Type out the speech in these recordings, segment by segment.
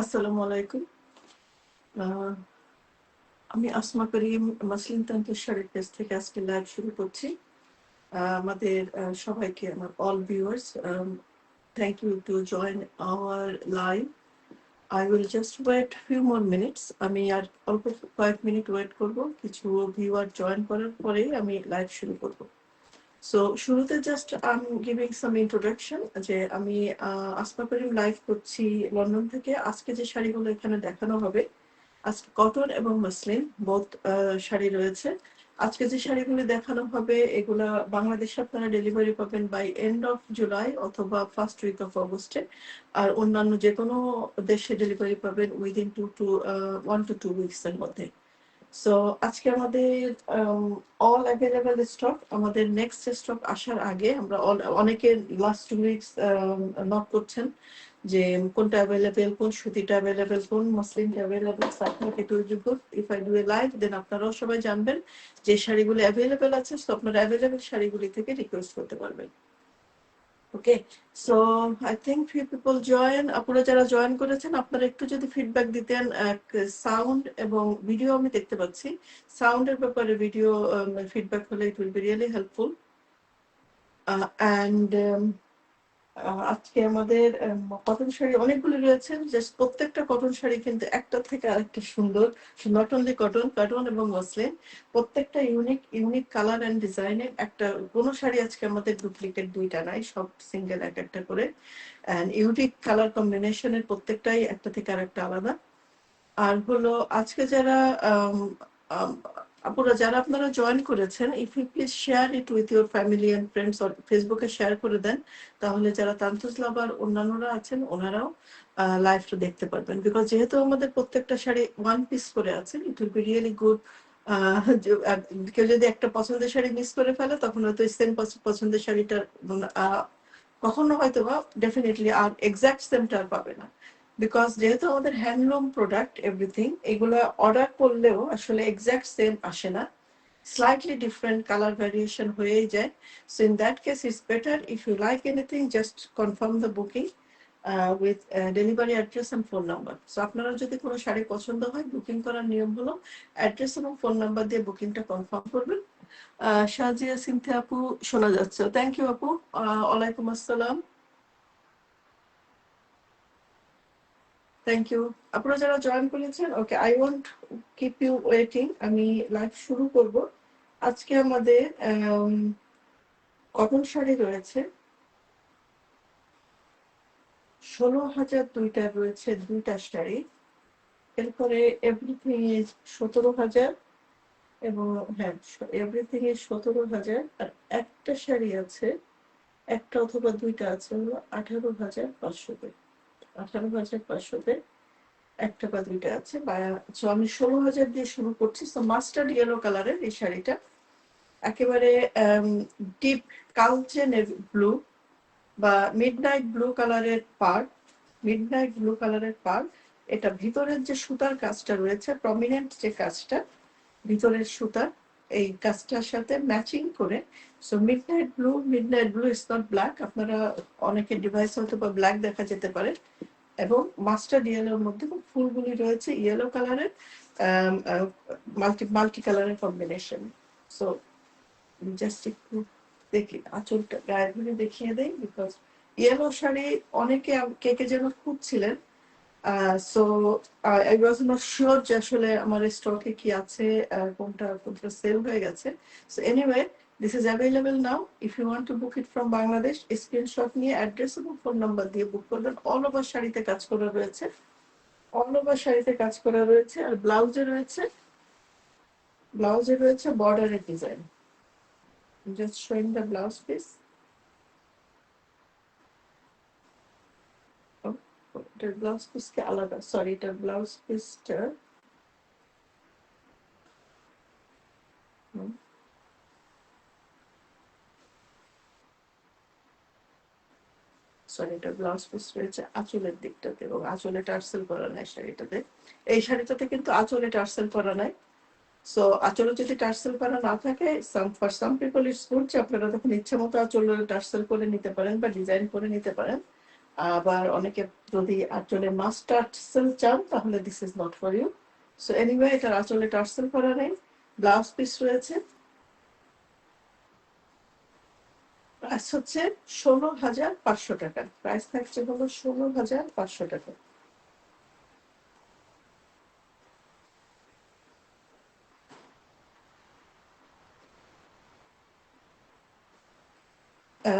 আসসালামু আলাইকুম। আ আমি আসমা করিম মাসলিন তান্ত্রিক শাড়ির পেজ থেকে আজকে লাইভ শুরু করছি। আমাদের সবাইকে আমার all viewers, thank you to join our live. I will just wait few more minutes. আমি আর অল্প কয়েক মিনিট ওয়েট করব। কিছু ভিউয়ার জয়েন করার পরেই আমি লাইভ শুরু করব। সো শুরুতে জাস্ট giving some introduction যে আমি আসমা করিম লাইভ করছি লন্ডন থেকে। আজকে যে শাড়িগুলো এখানে দেখানো হবে, আজকে কটন এবং মসলিন বোথ শাড়ি রয়েছে। আজকে যে শাড়িগুলি দেখানো হবে এগুলা বাংলাদেশে আপনারা ডেলিভারি পাবেন বাই এন্ড অফ জুলাই অথবা ফার্স্ট উইক অফ অগস্টে। আর অন্যান্য যেকোনো দেশে ডেলিভারি পাবেন উইদিন 1 to 2 উইকস এর মধ্যে। সো আজকে আমাদের অল অ্যাভেলেবল স্টক, আমাদের নেক্সট স্টক আসার আগে আমরা অনেকে লাস্ট 2 উইকস নক করছেন যে কোনটা অ্যাভেলেবল, কোন সুতিটা অ্যাভেলেবল, কোন মসলিনটা available. If I do a live then আপনারাও সবাই জানবেন যে শাড়িগুলো অ্যাভেলেবল আছে। সো আপনারা অ্যাভেলেবল শাড়িগুলি থেকে রিকোয়েস্ট করতে পারবেন। Okay, so I think few people join. আপনারা যারা জয়েন করেছেন আপনারা একটু যদি ফিডব্যাক দিতেন। সাউন্ড এবং ভিডিও আমি দেখতে পাচ্ছি, সাউন্ডের ব্যাপারে ভিডিও ফিডব্যাক হলে it will be really helpful. And আজকে আমাদের কটন শাড়ি অনেকগুলি রয়েছে। জাস্ট প্রত্যেকটা কটন শাড়ি কিন্তু একটা থেকে আরেকটা সুন্দর। নট অনলি কটন, কটন এবং মসলিন প্রত্যেকটা ইউনিক কালার অ্যান্ড ডিজাইনের। একটা কোনো শাড়ি আজকে আমাদের ডুপ্লিকেট দুইটা নাই, সব সিঙ্গেল এক একটা করে অ্যান্ড ইউনিক কালার কম্বিনেশনের, প্রত্যেকটাই একটা থেকে আরেকটা আলাদা। আর হলো আজকে যারা আপুরা যারা আপনারা জয়েন করেছেন, if you please share it with your family and friends, or ফেসবুকে শেয়ার করে দেন, তাহলে যারা তান্ত্রিক লাভার অন্যান্যরা আছেন ওনারাও লাইভটা দেখতে পারবেন। বিকজ যেহেতু আমাদের প্রত্যেকটা শাড়ি ওয়ান পিস করে আছে, it will be really good. কেউ যদি একটা পছন্দের শাড়ি মিস করে ফেলে তখন হয়তো সেম পছন্দের শাড়িটার কখনো হয়তো বা ডেফিনেটলি আর এক্সাক্ট সেমটা আর পাবে না। বিকজ যেহেতু আমাদের হ্যান্ডলুম প্রোডাক্ট এভরিথিং, এগুলো অর্ডার করলেও আসলে এক্সাক্ট সেম আসে না, slightly different color variation হয়েই যায়। So in that case it's better if you like anything just confirm the booking with delivery address and phone number. So আপনারা যদি কোনো শাড়ি পছন্দ হয়, বুকিং করার নিয়ম হলো অ্যাড্রেস এবং ফোন নাম্বার দিয়ে বুকিংটা কনফার্ম করবেন। শাহজিয়া সিনথিয়া আপু শোনা যাচ্ছে, থ্যাংক ইউ আপু। ওয়ালাইকুম আসসালাম, থ্যাংক ইউ। আপনারা যারা জয়েন করেছেন, okay, I won't keep you waiting, আমি লাইভ শুরু করব। আজকে আমাদের কটন শাড়ি রয়েছে 16,000 দুইটা রয়েছে, দুইটা শাড়ি। এরপরে এভরিথিং ইজ 17,000 এবং হ্যাঁ এভরিথিং ইজ 17,000। আর একটা শাড়ি আছে, একটা অথবা দুইটা আছে হলো 18,500-তে। 18,500-তে একটা বা দুইটা আছে। বা আমি 16,000 দিয়ে শুরু করছি। তো মাস্টার্ড ইয়েলো কালারের এই শাড়িটা একেবারে ডিপ কালচে ব্লু বা মিডনাইট ব্লু কালারের পাড়, মিডনাইট ব্লু কালারের পাড়। এটা ভিতরের যে সুতার কাজটা রয়েছে, প্রমিনেন্ট যে কাজটা ভিতরের সুতার, এই কাজটার সাথে ম্যাচিং করে। So midnight blue is not black. আপনারা অনেকে ডিভাইস হয়তো বা ব্ল্যাক দেখা যেতে পারে। এবং মাস্টার্ড ইয়েলোর মধ্যে ফুলগুলি রয়েছে ইয়েলো কালারের, মাল্টি কালারের কম্বিনেশন। সো জাস্ট একটু দেখি আঁচলটা গায়ের ধরে দেখিয়ে দেই। বিকজ ইয়েলো শাড়ি অনেকে কে কে যেন খুঁজছিলেন। So I was not sure যে আসলে আমার স্টকে কি আছে, কোনটা সেল হয়ে গেছে। So anyway, this is available now. If you want to book it from Bangladesh, screenshot নিয়ে অ্যাড্রেস এবং ফোন নাম্বার দিয়ে বুক করবেন। অল ওভার শাড়িতে কাজ করা রয়েছে, অল ওভার শাড়িতে কাজ করা রয়েছে। আর ব্লাউজে রয়েছে বর্ডারের design. Just showing the blouse piece. এটার ব্লাউজ পিসকে আলাদা, সরি, এটার ব্লাউজ পিসটা সরি, এটার ব্লাউজ পিস রয়েছে আঁচলের দিকটাতে এবং আঁচলে টার্সেল করা নাই শাড়িটাতে। এই শাড়িটাতে কিন্তু আঁচলে টার্সেল করা নাই। সো আঁচলে যদি টার্সেল করা না থাকে, for some people it's good যে আপনারা তখন ইচ্ছে মতো আঁচলে টার্সেল করে নিতে পারেন বা ডিজাইন করে নিতে পারেন। আবার অনেকে যদি আঁচলে মাস্ট টার্সেল চান তাহলে this is not for you. So anyway এটার আঁচলে টার্সেল করা নেই, ব্লাউজ পিস রয়েছে। প্রাইস হচ্ছে ১৬,৫০০ টাকা। প্রাইস থাকছে হলো ১৬,৫০০ টাকা।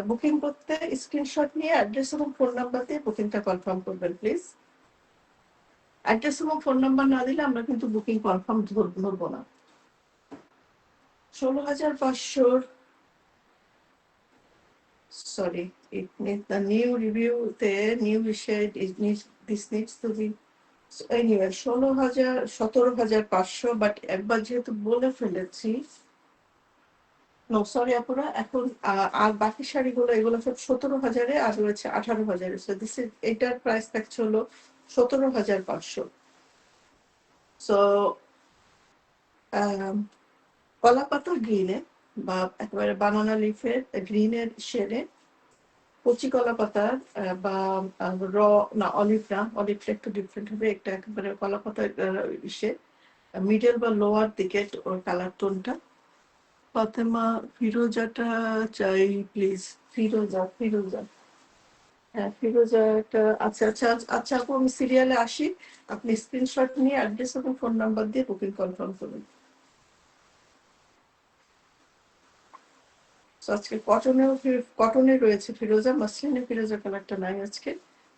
বুকিং করতে স্ক্রিনশট নিয়ে অ্যাড্রেস এবং ফোন নাম্বার দিয়ে বুকিংটা কনফার্ম করবেন প্লিজ। অ্যাড্রেস এবং ফোন নাম্বার না দিলে আমরা কিন্তু বুকিং কনফার্ম ধরবো না। ১৬,৫০০, sorry, it needs the new review তে new issue, this needs to be anyway 17,500, but একবার যেহেতু বলে ফেলেছি, নো সরি আপুরা, এখন আর বাকি শাড়িগুলো এগুলো সব 17,000-এ আর রয়েছে 18,000-এ। সো দিস ইজ, এটার প্রাইস থাকছে হলো 17,500। সো কলাপাতা গ্রিনে বা একেবারে বানানা লিফের গ্রিনের শেডে কচি কলা পাতার বা র, না অলিভ না, অলিভটা একটু ডিফারেন্ট হবে, একটা একেবারে কলা পাতার ইসে মিডল বা লোয়ার দিকে ওর কালার টোনটা। ফাতেমা ফিরোজাটা চাই প্লিজ। ফিরোজা, ফিরোজা, হ্যাঁ ফিরোজা একটা। আচ্ছা আচ্ছা আচ্ছা আপু, আমি সিরিয়ালে আসি, আপনি স্ক্রিনশট নিয়ে অ্যাড্রেস এবং ফোন নাম্বার দিয়ে বুকিং কনফার্ম করুন। আজকে কটনে রয়েছে ফিরোজা, মাসলিনে ফিরোজা কালারটা নাই আজকে।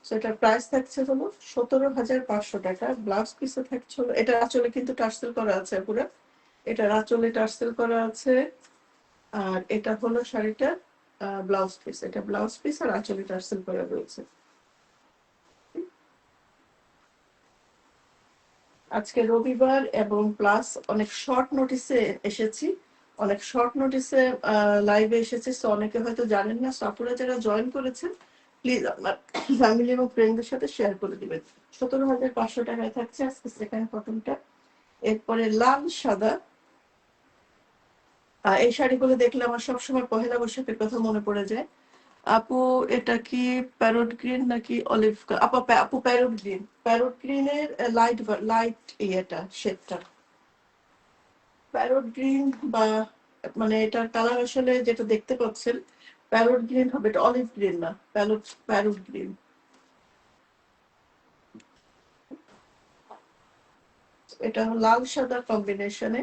সো এটার প্রাইস থাকছে হলো 17,500 টাকা। ব্লাউজ পিসে থাকছে হলো, এটা আঁচলে কিন্তু টার্সেল করা আছে পুরো, এটা আঁচলে টার্সেল করা আছে। আর এটা হলো শাড়িটা ব্লাউজ পিস, এটা ব্লাউজ পিস আর আঁচলে টার্সেল করা রয়েছে। আজকে রবিবার এবং প্লাস অনেক শর্ট নোটিসে এসেছি, অনেক শর্ট নোটিসে লাইভে এসেছি। সো অনেকে হয়তো জানেন না, সো আপনারা যারা জয়েন করেছেন প্লিজ আপনার ফ্যামিলি এবং ফ্রেন্ডদের সাথে শেয়ার করে দিবেন। 17,500 টাকায় থাকছে আজকে সেকেন্ড কটনটা। এরপরে লাল সাদা, এই শাড়িগুলো দেখলে আমার সবসময় পহেলা বৈশাখের কথা মনে পড়ে যায়। আপু এটা কি প্যারট গ্রিন নাকি অলিভ? আপু প্যারট গ্রিন, প্যারট গ্রিনের লাইট লাইট ইয়েটা শেডটা প্যারট গ্রিন, বা মানে এটার কালার আসলে যেটা দেখতে পাচ্ছেন প্যারট গ্রিন হবে, এটা অলিভ গ্রিন না, প্যারট প্যারট গ্রিন। এটা লাল সাদা কম্বিনেশনে।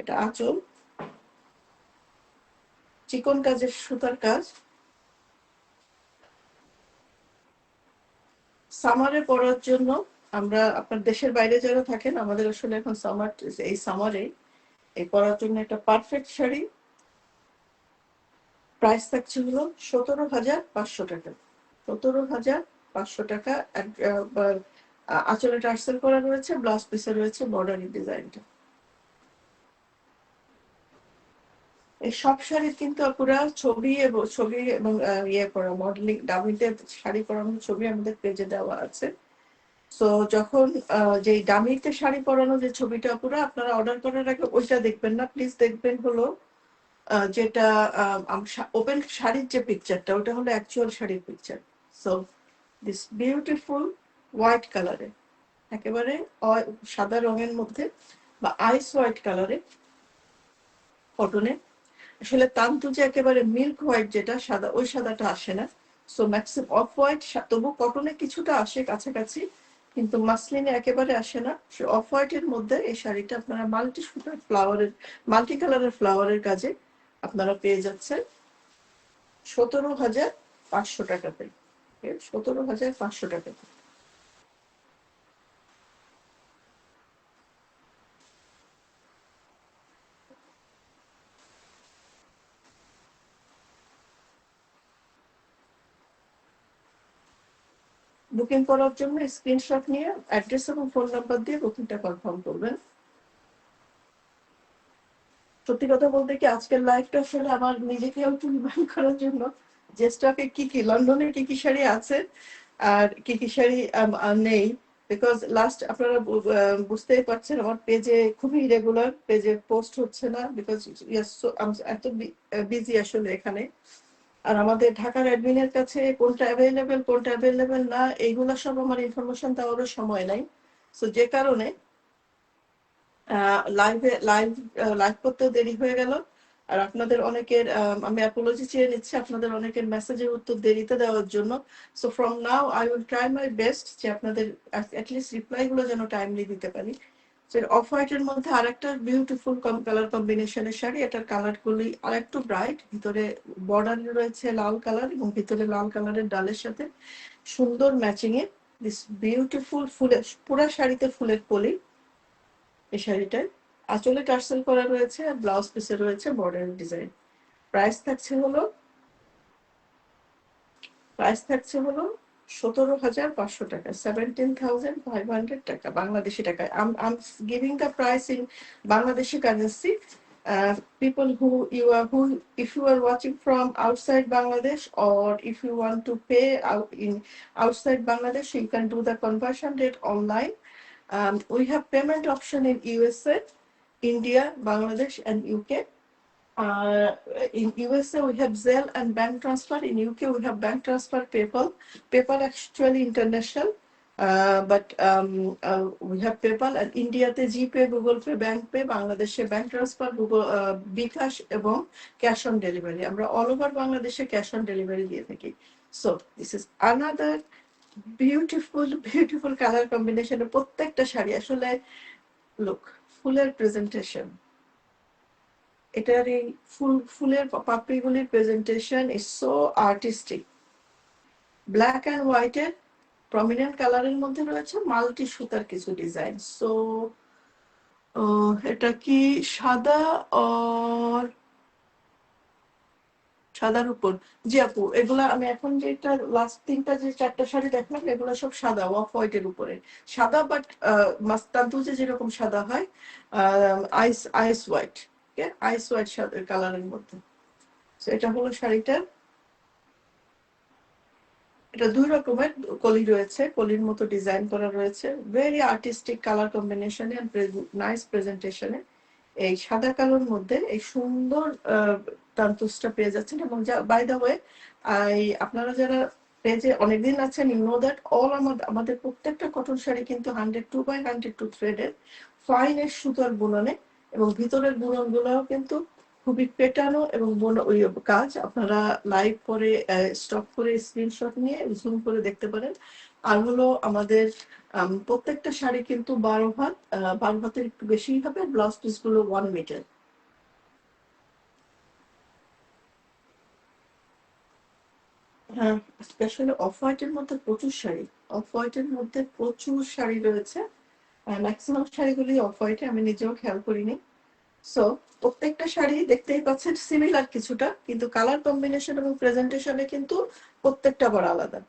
এটা আঁচল, চিকন কাজের সুতার কাজ। সামারে পরার জন্য, আমরা আপনার দেশের বাইরে যারা থাকেন, আমাদের আসলে এখন সামার, এই সামারে এই পরার জন্য একটা পারফেক্ট শাড়ি। প্রাইস থাকছে হলো 17,500 টাকা। 17,500 টাকা। আঁচলে টার্সেল করা রয়েছে, ব্লাউজ পিসে রয়েছে বর্ডারি ডিজাইনটা। এই সব শাড়ির কিন্তু আপুরা ছবি এবং ইয়ে করা মডেলিং ডামিতে শাড়ি পরানোর ছবি আমাদের পেজে দেওয়া আছে। তো যখন যে ডামিতে শাড়ি পরানো যে ছবিটা আপুরা আপনারা অর্ডার করার আগে ওইটা দেখবেন না প্লিজ, দেখবেন হলো যেটা ওপেন শাড়ির যে পিকচারটা, ওটা হলো অ্যাকচুয়াল শাড়ির picture. So this beautiful white কালারে, একেবারে সাদা রঙের মধ্যে বা আইস হোয়াইট কালারে কটনে। আসলে তান্তু যে একেবারে মিল্ক হোয়াইট যেটা সাদা, ওই সাদাটা আসে না। সো ম্যাক্সিমাম অফ হোয়াইট, তবু কটনে কিছুটা আসে কাছাকাছি, কিন্তু মাসলিনে একেবারে আসে না। সে অফ হোয়াইটের মধ্যে এই শাড়িটা আপনারা মাল্টি সুতার ফ্লাওয়ারের, মাল্টি কালারের ফ্লাওয়ারের কাজে আপনারা পেয়ে যাচ্ছেন 17,500 টাকাতে। 17,500 টাকাতে। বুকিং করার জন্য স্ক্রিনশট নিয়ে অ্যাড্রেস এবং ফোন নাম্বার দিয়ে বুকিংটা কনফার্ম করবেন। সত্যি কথা বলতে কি, আজকের লাইভটা আসলে আমার নিজেকে একটু রিমাইন্ড করার জন্য যে স্টকে কি কি লন্ডনের কি কি শাড়ি আছে আর কি কি শাড়ি নেই, বিকজ লাস্ট আপনারা বুঝতেই পারছেন আমার পেজে খুবই ইরেগুলার পেজে পোস্ট হচ্ছে না, বিকজ এত বিজি আসলে এখানে। আর আমাদের ঢাকার অ্যাডমিনের কাছে কোনটা অ্যাভেলেবেল না এইগুলো সব আমার ইনফরমেশন দেওয়ারও সময় নাই। সো যে কারণে লাইভ করতেও দেরি হয়ে গেল। আর আপনাদের অনেকের আমি অ্যাপোলজি চেয়ে নিচ্ছি আপনাদের অনেকের মেসেজের উত্তর দেরিতে দেওয়ার জন্য। So from now I will try my best যে আপনাদের অ্যাটলিস্ট রিপ্লাই গুলো যেন টাইমলি দিতে পারি। অফ হোয়াইটের মধ্যে আরেকটা বিউটিফুল কালার কম্বিনেশনের শাড়ি, এটার কালার গুলি আরেকটু ব্রাইট, ভিতরে বর্ডার রয়েছে লাল কালার এবং ভিতরে লাল কালারের ডালের সাথে সুন্দর ম্যাচিং এ দিস বিউটিফুল ফুলের পুরা শাড়িতে ফুলের কলি। এই শাড়িটায় আঁচলে টার্সেল করা রয়েছে আর ব্লাউজ পিসে রয়েছে বর্ডার ডিজাইন। প্রাইস থাকছে হলো 17,500 টাকা, 17,500 টাকা বাংলাদেশি টাকায়। I'm giving the price in Bangladeshi currency. People if you are watching from outside Bangladesh, or if you want to pay outside Bangladesh, you can do the conversion rate online. We have payment option in USA, India, Bangladesh, and UK. In USA we have Zelle and bank transfer. In UK we have bank transfer, PayPal actually international, but we have PayPal. And India te GPay, Google Pay, Bank Pay, Bangladesh bank transfer, Google Bkash এবং cash on delivery. আমরা all over Bangladesh cash on delivery দিয়ে থাকি. So this is another beautiful color combination. প্রত্যেকটা শাড়ি আসলে look ফুলের presentation, এটার এই ফুলের পাপড়িগুলির presentation is so artistic. Black and হোয়াইটের প্রমিনেন্ট কালারের মধ্যে রয়েছে মাল্টি সুতার কিছু ডিজাইন। সো এটা কি সাদা আর সাদার উপর? জি আপু, এগুলা আমি এখন যেটা লাস্ট যে 4টা শাড়ি দেখলাম এগুলো সব সাদা অফ হোয়াইটের উপরে সাদা, বাট মাস্তানতুজে যেরকম সাদা হয় আইস হোয়াইট, আইস হোয়াইট কালারের মধ্যে। এটা হলো শাড়িটার, এটা 2 রকমের কলি রয়েছে, কলির মতো ডিজাইন করা রয়েছে, ভেরি আর্টিস্টিক কালার কম্বিনেশনে এন্ড নাইস প্রেজেন্টেশনে। এই সাদা কালোর মধ্যে এই সুন্দর তান্তুসটা পেয়ে যাচ্ছেন। এবং বাই দ্য ওয়ে আপনারা যারা পেজে অনেকদিন আছেন, ইউ নো দ্যাট অল আমাদের প্রত্যেকটা কটন শাড়ি কিন্তু 102/102 থ্রেডের ফাইন এর সুতার বুননে, এবং ভিতরের বুনন গুলাও কিন্তু খুবই পেটানো এবং ওই কাজ। আপনারা লাইভ করে স্টপ করে স্ক্রিনশট নিয়ে জুম করে দেখতে পারেন। আর হলো আমাদের প্রত্যেকটা শাড়ি কিন্তু 12 হাতের একটু বেশি হবে, ব্লাউজ পিস গুলো 1 মিটার। হ্যাঁ, স্পেশালি অফ হোয়াইটের মধ্যে প্রচুর শাড়ি রয়েছে। ম্যাক্সিমাম শাড়িগুলি অফ হোয়াইটে, আমি নিজেও খেয়াল করিনি। সো প্রত্যেকটা শাড়ি দেখতেই পাচ্ছেন সিমিলার কিছুটা, কিন্তু কালার কম্বিনেশন এবং প্রেজেন্টেশনে কিন্তু প্রত্যেকটা বড় আলাদা।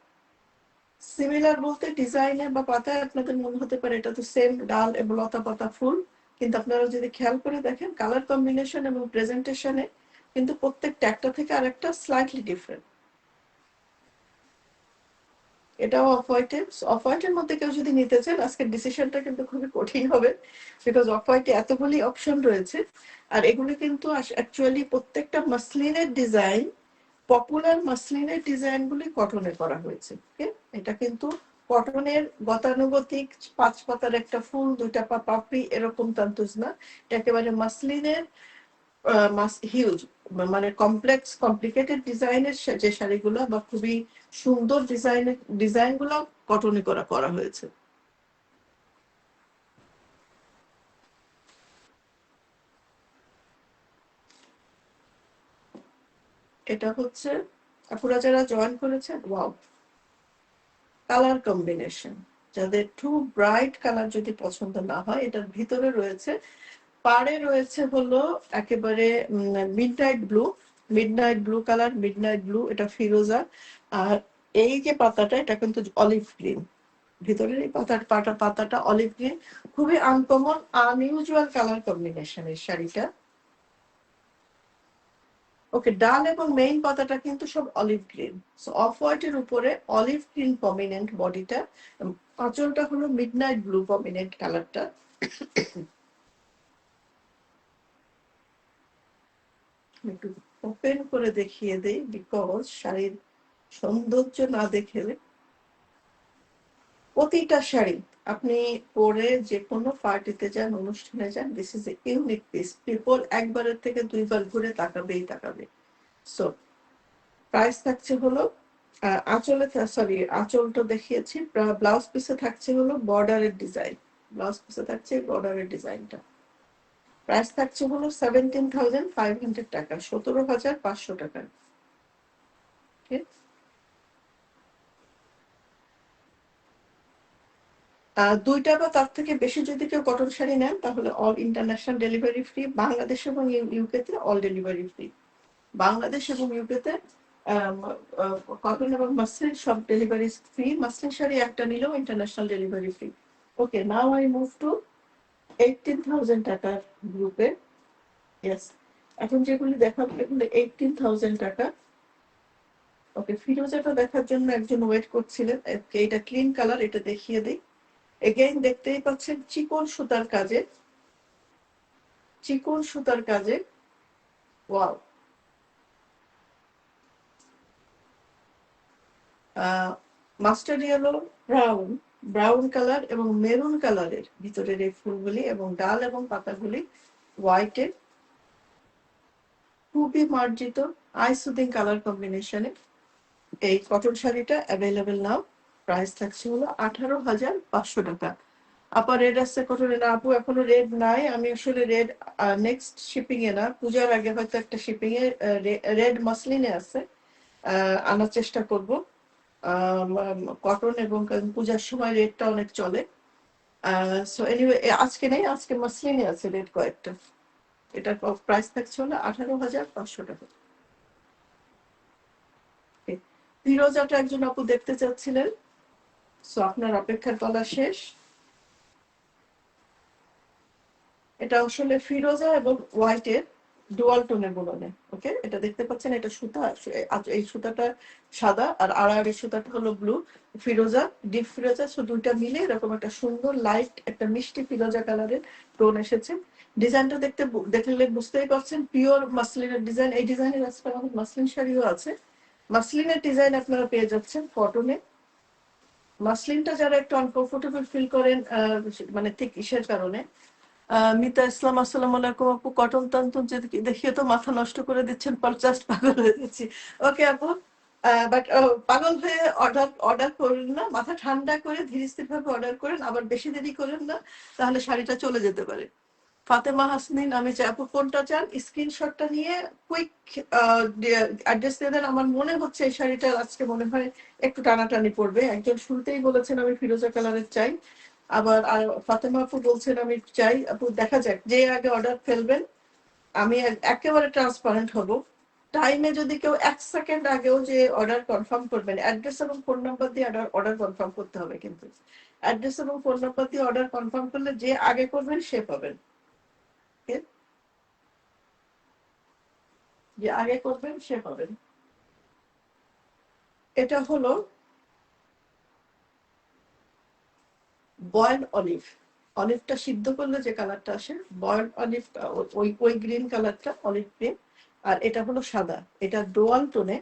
সিমিলার বলতে ডিজাইনে বা পাতায় আপনাদের মনে হতে পারে এটা তো সেম ডাল এবং লতা পাতা ফুল, কিন্তু আপনারা যদি খেয়াল করে দেখেন কালার কম্বিনেশন এবং প্রেজেন্টেশনে কিন্তু প্রত্যেকটা একটা থেকে আরেকটা স্লাইটলি ডিফারেন্ট। এটাও অফ হোয়াইটের মধ্যে কেউ যদি নিতে চান আজকের ডিসিশনটা কিন্তু খুবই কঠিন হবে, বিকজ অফ হোয়াইটে এতগুলি অপশন রয়েছে। আর এগুলি কিন্তু অ্যাকচুয়ালি প্রত্যেকটা মাসলিনের ডিজাইন, পপুলার মাসলিনের ডিজাইন গুলি কটনে করা হয়েছে। এটা কিন্তু কটনের গতানুগতিক 5 পাতার একটা ফুল, 2টা পাপড়ি এরকম তান্তুজ না, একেবারে মাসলিনের হিউজ মানে কমপ্লিকেটেড ডিজাইনের যে শাড়িগুলো বা খুবই সুন্দর ডিজাইনগুলো কটনে করা হয়েছে। এটা হচ্ছে আপুরা যারা জয়েন করেছেন, ওয়াও কালার কম্বিনেশন, যাদের টু ব্রাইট কালার যদি পছন্দ না হয়, এটার ভিতরে রয়েছে পাড়ে রয়েছে হলো একেবারে midnight blue colour, midnight blue, এটা ফিরোজা। আর এই যে পাতাটা এটা কিন্তু অলিভ গ্রিন, ভিতরের এই পাতাটা অলিভ গ্রিন, খুবই আনকমন আনইউজুয়াল কালার কম্বিনেশন এই শাড়িটা। ওকে, ডাল এবং মেইন পাতাটা কিন্তু সব অলিভ গ্রিন। সো অফ হোয়াইটের উপরে অলিভ গ্রিন প্রমিনেন্ট বডিটা, আঁচলটা হলো মিডনাইট ব্লু প্রমিনেন্ট কালারটা। একটু ওপেন করে দেখিয়ে দেই, বিকজ শাড়ির সৌন্দর্য না দেখে প্রতিটা শাড়ি আপনি পরে যে কোনো পার্টিতে যান, অনুষ্ঠানে যান, this is a unique piece. People একবারের থেকে দুইবার ঘুরে তাকাবেই তাকাবে। সো প্রাইস থাকছে হলো আঁচলে, সরি আঁচলটা দেখিয়েছি, ব্লাউজ পিসে থাকছে হলো বর্ডারের ডিজাইন, ব্লাউজ পিসে থাকছে বর্ডারের ডিজাইনটা। প্রাইস থাকছে হলো 17,500 টাকা, 17,500 টাকা। দুইটা বা তার থেকে বেশি যদি কেউ কটন শাড়ি নেন তাহলে all international delivery free. Bangladesh এবং ইউকেতে অল ডেলিভারি ফ্রি। বাংলাদেশ এবং ইউকেতে কটন এবং মাসলিন সব ডেলিভারি ফ্রি। মাসলিন শাড়ি একটা নিলেও international delivery free. Okay, now I move to 18,000 টাকার গ্রুপে। ইয়েস, এখন যেগুলি দেখাবো এগুলো 18,000 টাকা। ওকে, ফিরোজাটা দেখার জন্য একজন ওয়েট করছিলেন। এটা ক্লিন কালার, এটা দেখিয়ে দিই। এগেইন দেখতেই পাচ্ছেন চিকন সুতার কাজে, চিকন সুতার কাজে। Wow, mustard yellow, brown, brown colour এবং মেরুন কালারের ভিতরের এই ফুলগুলি এবং ডাল এবং পাতাগুলি হোয়াইটের, খুবই মার্জিত আই সুদিং কালার কম্বিনেশনে এই কটন শাড়িটা অ্যাভেলেবেল নাও। প্রাইস থাকছে হলো 18,500 টাকা। আবার রেড আসছে কটনে না আপু, এখনো রেড নাই। আমি আসলে রেড নেক্সট শিপিং এ না, পূজার আগে হয়তো একটা শিপিং এ রেড মাসলিনে আছে, আনার চেষ্টা করব। কটন এবং পূজার সময় রেডটা অনেক চলে। সো এনিওয়ে আজকে নেই, আজকে মাসলিনে আছে রেড কয়েকটা। এটার প্রাইস থাকছে হলো 18,500 টাকা। ফিরোজাটা একজন আপু দেখতে চাচ্ছিলেন, সো আপনার অপেক্ষার পালা শেষ। এটা আসলে ফিরোজা এবং হোয়াইটের ডুয়াল টোনের বলনে। ওকে, এটা দেখতে পাচ্ছেন, এটা সুতা, এই সুতাটা সাদা আর আড়াআড়ি সুতাটা হলো ব্লু। ফিরোজা, ডিপ ফিরোজা, সো দুইটা মিলে এরকম একটা সুন্দর লাইট একটা মিষ্টি ফিরোজা কালারের টোন এসেছে। ডিজাইনটা দেখলে বুঝতেই পারছেন পিওর মাসলিনের ডিজাইন। এই ডিজাইনের আজকে আমাদের মাসলিন শাড়িও আছে। মাসলিনের ডিজাইন আপনারা পেয়ে যাচ্ছেন কটনে। মাসলিনটা যারা একটু আনকমফোর্টেবল ফিল করেন মানে ঠিক ইসের কারণে, মিতা ইসলাম, আসসালামু আলাইকুম আপু, কটন তন্তু দেখিয়ে তো মাথা নষ্ট করে দিচ্ছেন, জাস্ট পাগল হয়ে যাচ্ছি। ওকে আপু, বাট পাগল হয়ে অর্ডার করেন না, মাথা ঠান্ডা করে ধীরে স্থির ভাবে অর্ডার করেন, আবার বেশি দেরি করেন না, তাহলে শাড়িটা চলে যেতে পারে। ফাতেমা হাসনিন, আমি চাই আপু কোনটা চান, স্ক্রিনশটটা নিয়ে কুইক অ্যাড্রেস দিয়ে দেন। আমার মনে হচ্ছে এই শাড়িটা আজকে মনে হয় একটু টানাটানি পড়বে। একজন শুরুতেই বলেছেন আমি ফিরোজা কালারের চাই, আবার আর ফাতেমা আপু বলছেন আমি চাই। আপু দেখা যাক, যে আগে অর্ডার ফেলবেন। আমি একেবারে ট্রান্সপারেন্ট হব। টাইমে যদি কেউ 1 সেকেন্ড আগেও যে অর্ডার কনফার্ম করবেন, অ্যাড্রেস এবং ফোন নাম্বার দিয়ে অর্ডার কনফার্ম করতে হবে, কিন্তু অ্যাড্রেস এবং ফোন নাম্বার দিয়ে অর্ডার কনফার্ম করলে যে আগে করবেন সে পাবেন। যে আগে করবেন সে পাবেন। এটা হলো বয়েলড অলিভ। অলিভটা সিদ্ধ করলে যে কালারটা আসে, বয়েলড অলিভ, ওই গ্রিন কালারটা অলিভ গ্রিন। আর এটা হলো সাদা, এটা ডোয়াল টোনে,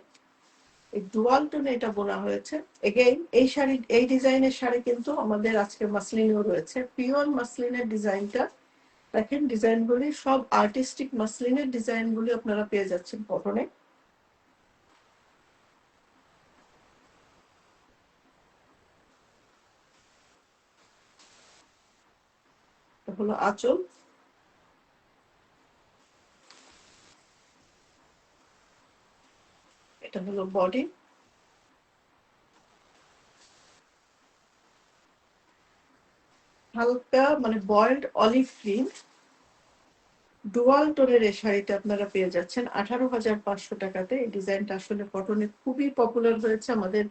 এই ডুয়াল টোনে এটা বোনা হয়েছে। এগেইন এই শাড়ি, এই ডিজাইনের শাড়ি কিন্তু আমাদের আজকে মাসলিনেও রয়েছে। পিওর মাসলিনের ডিজাইনটা দেখেন, ডিজাইনগুলি সব আর্টিস্টিক মাসলিনের ডিজাইনগুলি আপনারা পেয়ে যাচ্ছেন কটনে। এটা হলো আঁচল, এটা হলো বডি। হালকা মানে বয়েলড অলিভ গ্রিন ডুয়াল টোনের এই শাড়িটা আপনারা পেয়ে যাচ্ছেন 18,500 টাকাতে। এই ডিজাইনটা আসলে কটনে খুবই পপুলার হয়েছে আমাদের।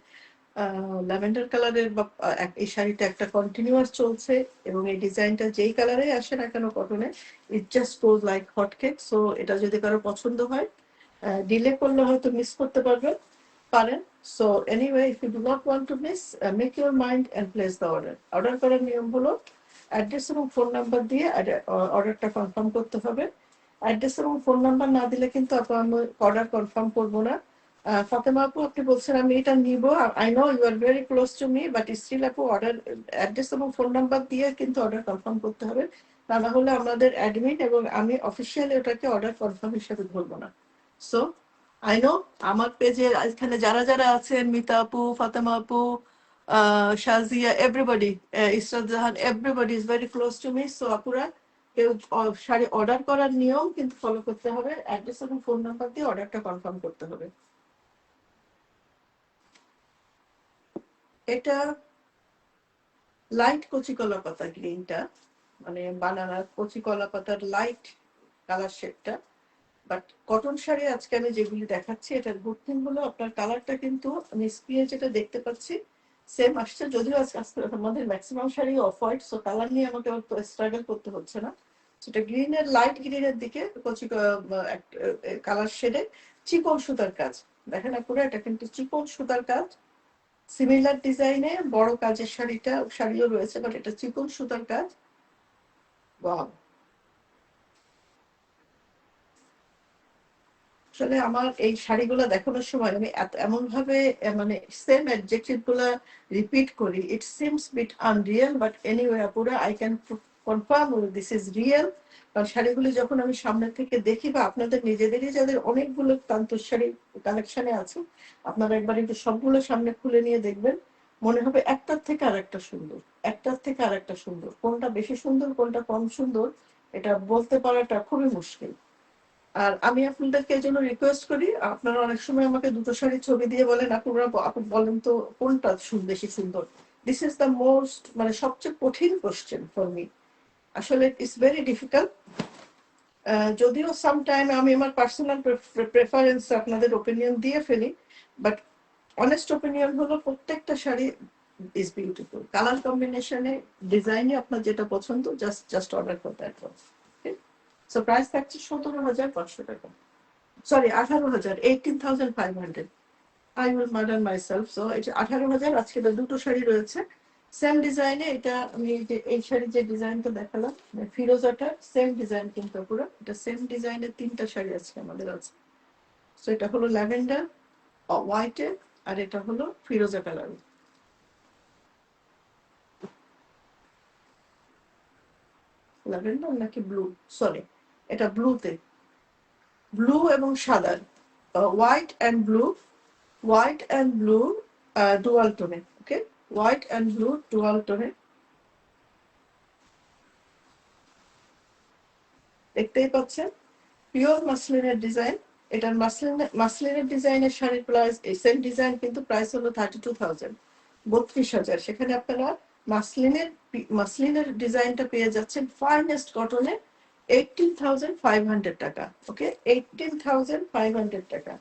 ল্যাভেন্ডার কালারের বা এই শাড়িটা একটা কন্টিনিউয়াস চলছে এবং এই ডিজাইনটা যেই কালারে আসে না কেন কটনে, it just goes like hotcake. So এটা যদি কারো পছন্দ হয় ডিলে করলে হয়তো মিস করতে পারেন। So anyway, if you do not want to miss, make your mind and place the order. Order করার নিয়ম হলো অ্যাড্রেস এবং ফোন নাম্বার দিয়ে অর্ডারটা কনফার্ম করতে হবে। অ্যাড্রেস এবং ফোন নাম্বার না দিলে কিন্তু আমি অর্ডার কনফার্ম করবো না। ফাতেমা আপু, আপনি বলছেন আমি এটা নিব, I know you are very close to me, but still আপু অর্ডার অ্যাড্রেস এবং ফোন নাম্বার দিয়ে কিন্তু অর্ডার কনফার্ম করতে হবে। তা না হলে আমাদের অ্যাডমিন এবং আমি অফিসিয়ালি ওটাকে অর্ডার কনফার্ম হিসেবে ধরবো না। সো আই নো আমার পেজে এখানে যারা যারা আছেন, মিতা আপু, ফাতেমা আপু, Shazia, everybody, Israt Jahan, everybody is very close to me. So আপুরা, কেউ শাড়ি অর্ডার করার নিয়ম কিন্তু ফলো করতে হবে, অ্যাড্রেস এবং ফোন নাম্বার দিয়ে অর্ডারটা কনফার্ম করতে হবে। এটা লাইট কচি কলা পাতা গ্রিনটা, মানে বানানার কচি কলা পাতার লাইট কালার শেডটা। বাট কটন শাড়ি আজকে আমি যেগুলি দেখাচ্ছি, এটার গুড থিং হলো আপনার কালারটা কিন্তু আমি স্ক্রিনে যেটা দেখতে পাচ্ছি সেম আসছে, যদিও আজকে আমাদের maximum sari off white, so colour নিয়ে আমাকে স্ট্রাগল করতে হচ্ছে না। সেটা গ্রিনের, লাইট গ্রিনের দিকে কচি কালার শেডে চিকন সুতার কাজ, দেখেন আপনারা, এটা কিন্তু চিকন সুতার কাজ। সিমিলার ডিজাইনে বড় কাজের শাড়িও রয়েছে, বাট এটা চিকন সুতার কাজ। ওয়াও, আসলে আমার এই শাড়িগুলো দেখানোর সময় আমি এমন ভাবে মানে সেম অ্যাডজেক্টিভ গুলা রিপিট করি, it seems bit unreal, but anyway পুরো I can confirm this is real. কারণ শাড়িগুলি যখন আমি সামনে থেকে দেখি, বা আপনাদের নিজেদেরই যাদের অনেকগুলো তান্তর শাড়ি কালেকশনে আছে, আপনারা একবার একটু সবগুলো সামনে খুলে নিয়ে দেখবেন, মনে হবে একটার থেকে আর একটা সুন্দর, একটার থেকে আর একটা সুন্দর। কোনটা বেশি সুন্দর, কোনটা কম সুন্দর, এটা বলতে পারাটা খুবই মুশকিল। আর আমি আপনাদেরকে এই জন্য রিকোয়েস্ট করি, আপনারা অনেক সময় আমাকে দুটো শাড়ির ছবি দিয়ে বলেন, আপনারা আপু বলেন তো কোনটা বেশি সুন্দর। দিস ইজ দ্য মোস্ট, মানে সবচেয়ে কঠিন কোশ্চেন ফর মি। আসলে ইটস ভেরি ডিফিকাল্ট। যদিও সামটাইম আমি আমার পার্সোনাল প্রেফারেন্স আপনাদের ওপিনিয়ন দিয়ে ফেলি, বাট অনেস্ট ওপিনিয়ন হলো প্রত্যেকটা শাড়ি ইজ বিউটিফুল। কালার কম্বিনেশনে, ডিজাইনে আপনার যেটা পছন্দ, জাস্ট অর্ডার করতে একবার। সো প্রাইস থাকছে 17,500 টাকা, sorry 18,000, 18,500। I will murder myself. So এটা 18,000। আজকে দুটো শাড়ি রয়েছে সেম ডিজাইনে। এটা আমি এই শাড়ির যে ডিজাইনটা দেখালাম, ফিরোজাটা সেম ডিজাইন, কিন্তু পুরো এটা সেম ডিজাইনের তিনটা শাড়ি আজকে আমাদের আছে। সো এটা হলো ল্যাভেন্ডার, হোয়াইটে, আর এটা হলো ফিরোজা কালার। ল্যাভেন্ডার নাকি ব্লু, সরি এটা ব্লুতে, ব্লু এবং সাদা, white and blue, white and blue dual টোনে। Okay, white and blue dual টোনে, দেখতেই পাচ্ছেন পিওর মাসলিনের ডিজাইন। এটার মাসলিনের ডিজাইনের শাড়ির প্রাইস, এই সেম ডিজাইন কিন্তু প্রাইস হলো 32,000, 32,000। সেখানে আপনারা মাসলিনের ডিজাইনটা পেয়ে যাচ্ছেন ফাইনেস্ট কটনে 18,500 টাকা। ওকে, 18,500 টাকা।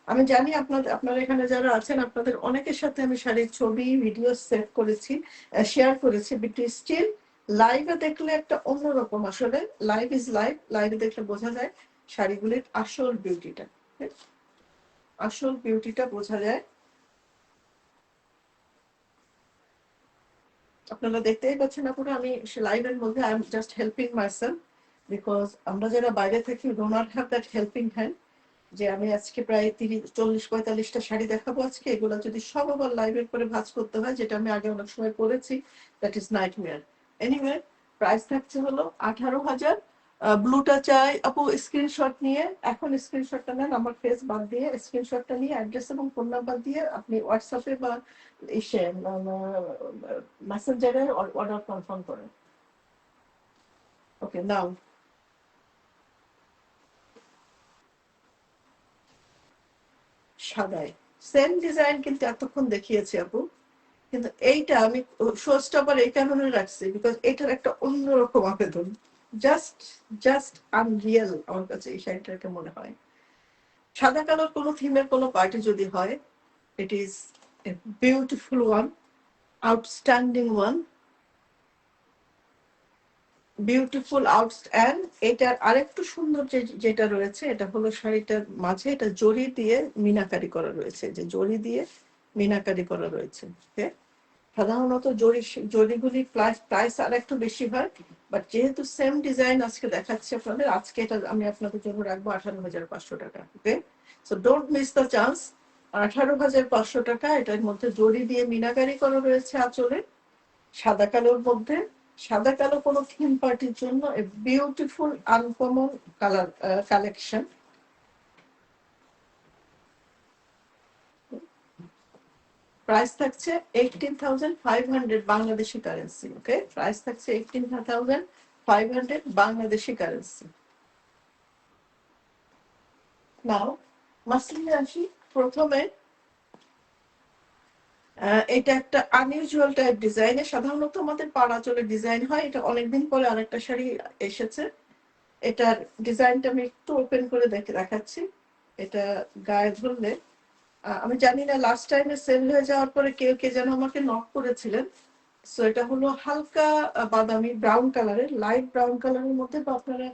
আমি জানি আপনারা এখানে যারা আছেন, আপনাদের অনেকের সাথে আমি শাড়ির ছবি, ভিডিও সেভ করেছি, শেয়ার করেছি, বাট স্টিল লাইভে দেখলে একটা অন্যরকম, আসলে লাইভ ইজ লাইভ, লাইভে দেখলে বোঝা যায় শাড়িগুলির আসল বিউটিটা, আসল বিউটিটা বোঝা যায়। আপনারা দেখতেই পাচ্ছেন আপুরা, আমি লাইভের মধ্যে I am just helping myself, because আমরা যারা বাইরে থাকি do not have that helping hand, যে আমি আজকে প্রায় 40-45টা শাড়ি দেখাবো আজকে, এগুলো যদি সব আবার লাইভের করে ভাঁজ করতে হয়, যেটা আমি আগে অনেক সময় করেছি, that is nightmare. Anyway, price থাকছে হলো 18,000। ব্লুটা চাই আপু স্ক্রিনশট নিয়ে, এখন স্ক্রিনশটটা নেন, আমার ফেস বাদ দিয়ে স্ক্রিনশটটা নিয়ে অ্যাড্রেস এবং ফোন নাম্বার দিয়ে আপনি হোয়াটসঅ্যাপে বা ইসে মেসেঞ্জারে অর্ডার কনফার্ম করেন। ওকে, নাও সাদায় সেম ডিজাইন কিন্তু এতক্ষণ দেখিয়েছি আপু, কিন্তু এইটা আমি শোস্টপার এই কারণে রাখছি বিকজ এটার একটা অন্যরকম আবেদন, জাস্ট জাস্ট আনরিয়েল আমার কাছে এই শাড়িটাকে মনে হয়। সাদা কালার কোনো থিমের কোনো পার্টি যদি হয়, it is a beautiful one, outstanding one. Beautiful outs and এটার আরেকটু সুন্দর যেটা রয়েছে এটা হলো শাড়িটার মাঝে এটা জরি দিয়ে মিনাকারি করা রয়েছে, যে জরি দিয়ে মিনাকারি করা রয়েছে। ওকে, সাধারণত জরিগুলি প্রাইস আর একটু বেশি হয়, বাট যেহেতু সেম ডিজাইন আজকে দেখাচ্ছি আপনাদের, আজকে এটা আমি আপনাদের জন্য রাখবো 18,500 টাকা। Okay, so don't miss the chance. 18,500 টাকা, এটার মধ্যে জরি দিয়ে মিনাকারি করা রয়েছে আঁচলে, সাদা কালোর মধ্যে। সাদা কালো কোনো থিম পার্টির জন্য a beautiful uncommon colour collection. Price থাকছে 18,500 বাংলাদেশি কারেন্সি। ওকে, প্রাইস থাকছে 18,500 বাংলাদেশি কারেন্সি। নাও মাসলিনে আসি। প্রথমে এটা একটা আনইউজুয়াল টাইপ ডিজাইনে, সাধারণত আমাদের পাড়া চলে ডিজাইন হয়, এটা অনেকদিন পরে আরেকটা শাড়ি এসেছে। এটার ডিজাইনটা আমি একটু ওপেন করে দেখাচ্ছি। এটা গায়ে ধরলে আমি জানি না, লাস্ট টাইমে সেল হয়ে যাওয়ার পরে কে যেন আমাকে নক করেছিলেন। সো এটা হলো হালকা বাদামি ব্রাউন কালারের, লাইট ব্রাউন কালারের মধ্যে, বা আপনারা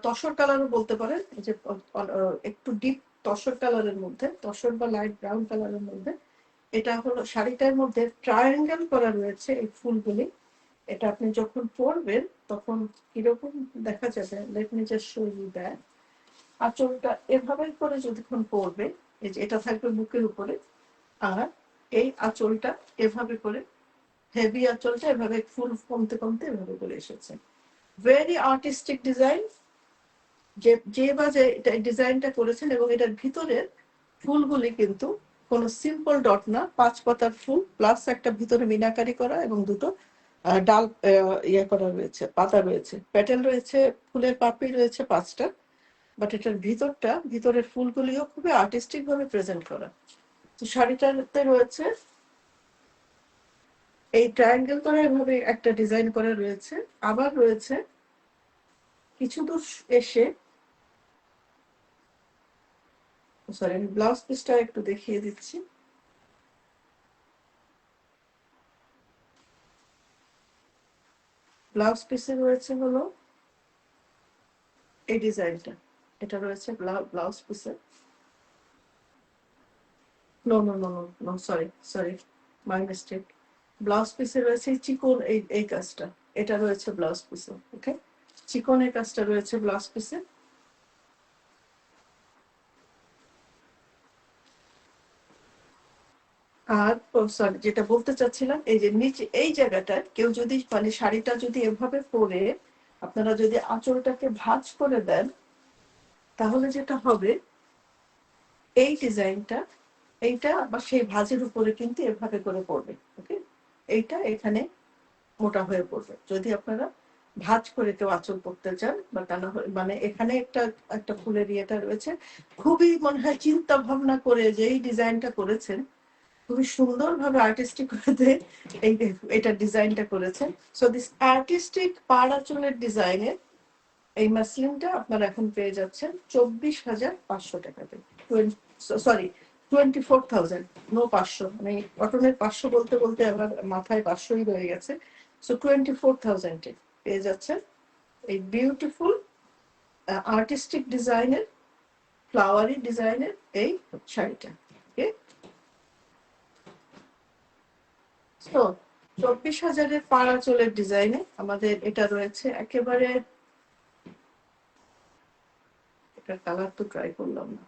তসর কালারও বলতে পারেন, এই যে একটু ডিপ তসর কালারের মধ্যে, তসর বা লাইট ব্রাউন কালারের মধ্যে। এটা হলো শাড়িটার মধ্যে ট্রায়াঙ্গেল করা রয়েছে এই ফুলগুলি। এটা আপনি যখন পরবেন তখন কিরকম দেখা যাবে, let me just show you that. আঁচলটা এভাবে করে যতক্ষণ পরবে, এই যে এটা থাকবে বুকের উপরে, আর এই আঁচলটা এভাবে করে, হেভি আঁচলটা এভাবে ফুল কমতে কমতে এভাবে করে এসেছে। Very artistic design. যে বা যে এটা ডিজাইনটা করেছেন, এবং এটার ভিতরে ফুলগুলি কিন্তু কোনো সিম্পল ডট না, 5 পাতার ফুল প্লাস একটা ভিতরে মিনাকারি করা, এবং দুটো ডাল ইয়ে করা রয়েছে, পাতা রয়েছে, প্যাটেল রয়েছে, ফুলের পাপড়ি রয়েছে 5টা। বাট এটার ভিতরের ফুলগুলিও খুবই আর্টিস্টিক ভাবে প্রেজেন্ট করা। তো শাড়িটাতে রয়েছে এই ট্রায়াঙ্গেল করা এভাবে একটা ডিজাইন করা রয়েছে। আবার রয়েছে কিছু দূর এসে, সরি আমি ব্লাউজ পিসটা একটু দেখিয়ে দিচ্ছি। ব্লাউজ পিসে রয়েছে হলো এই ডিজাইনটা, এটা রয়েছে ব্লাউজ পিসে। No no no no no, sorry sorry, my mistake. Blouse পিসে রয়েছে চিকন এই কাজটা, এটা রয়েছে ব্লাউজ পিসে। ওকে, চিকনের কাজটা রয়েছে ব্লাউজ পিসে। আর সরি, যেটা বলতে চাচ্ছিলাম, এই যে নিচে এই জায়গাটায় কেউ যদি মানে শাড়িটা যদি এভাবে পরে আপনারা যদি আঁচলটাকে ভাঁজ করে দেন, তাহলে যেটা হবে এই ডিজাইনটা, এইটা বা সেই ভাঁজের উপরে কিন্তু এভাবে করে পড়বে। ওকে, এইটা এখানে মোটা হয়ে পড়বে। যদি আপনারা ভাঁজ করে কেউ আঁচল পড়তে চান, বা টানা মানে এখানে একটা একটা ফুলের ইয়েটা রয়েছে, খুবই মনে হয় চিন্তা ভাবনা করে যে এই ডিজাইনটা করেছেন, খুবই সুন্দরভাবে আর্টিস্টিক ভাবে এই এটা ডিজাইনটা করেছেন। সো দিস আর্টিস্টিক পাড় আঁচলের ডিজাইনের এই মাসলিনটা আপনারা এখন পেয়ে যাচ্ছেন 24,500 টাকাতে। সরি, 24,000, নো 500, মানে কটনের 500 বলতে বলতে আমার মাথায় 500ই রয়ে গেছে। সো 24,000 পেয়ে যাচ্ছেন এই বিউটিফুল আর্টিস্টিক ডিজাইনের, ফ্লাওয়ারি ডিজাইনের এই শাড়িটা। ওকে, তো 24,000-এর পাড় আঁচলের ডিজাইনে আমাদের এটা রয়েছে একেবারে, এটা কালার তো ট্রাই করলাম না,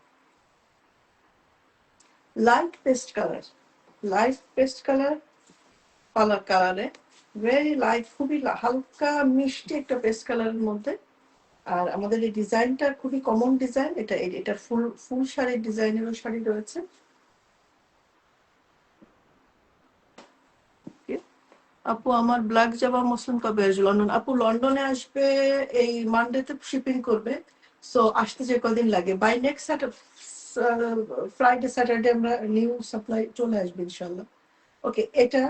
light paste colour, light paste colour কালারে, ভেরি লাইট, খুবই হালকা মিষ্টি একটা পেস্ট কালারের মধ্যে। আর আমাদের এই ডিজাইনটা খুবই কমন ডিজাইন, এটা ফুল ফুল শাড়ির ডিজাইনেরও শাড়ি রয়েছে। আপু আমার ব্ল্যাক জামা মসলিন কবে আসবে লন্ডন? আপু লন্ডনে আসবে এই মানডেতে শিপিং করবে, সো আসতে যে কদিন লাগে, বাই নেক্সট ফ্রাইডে স্যাটারডে আমরা নিউ সাপ্লাই চলে আসবে ইনশাল্লাহ। ওকে, এটা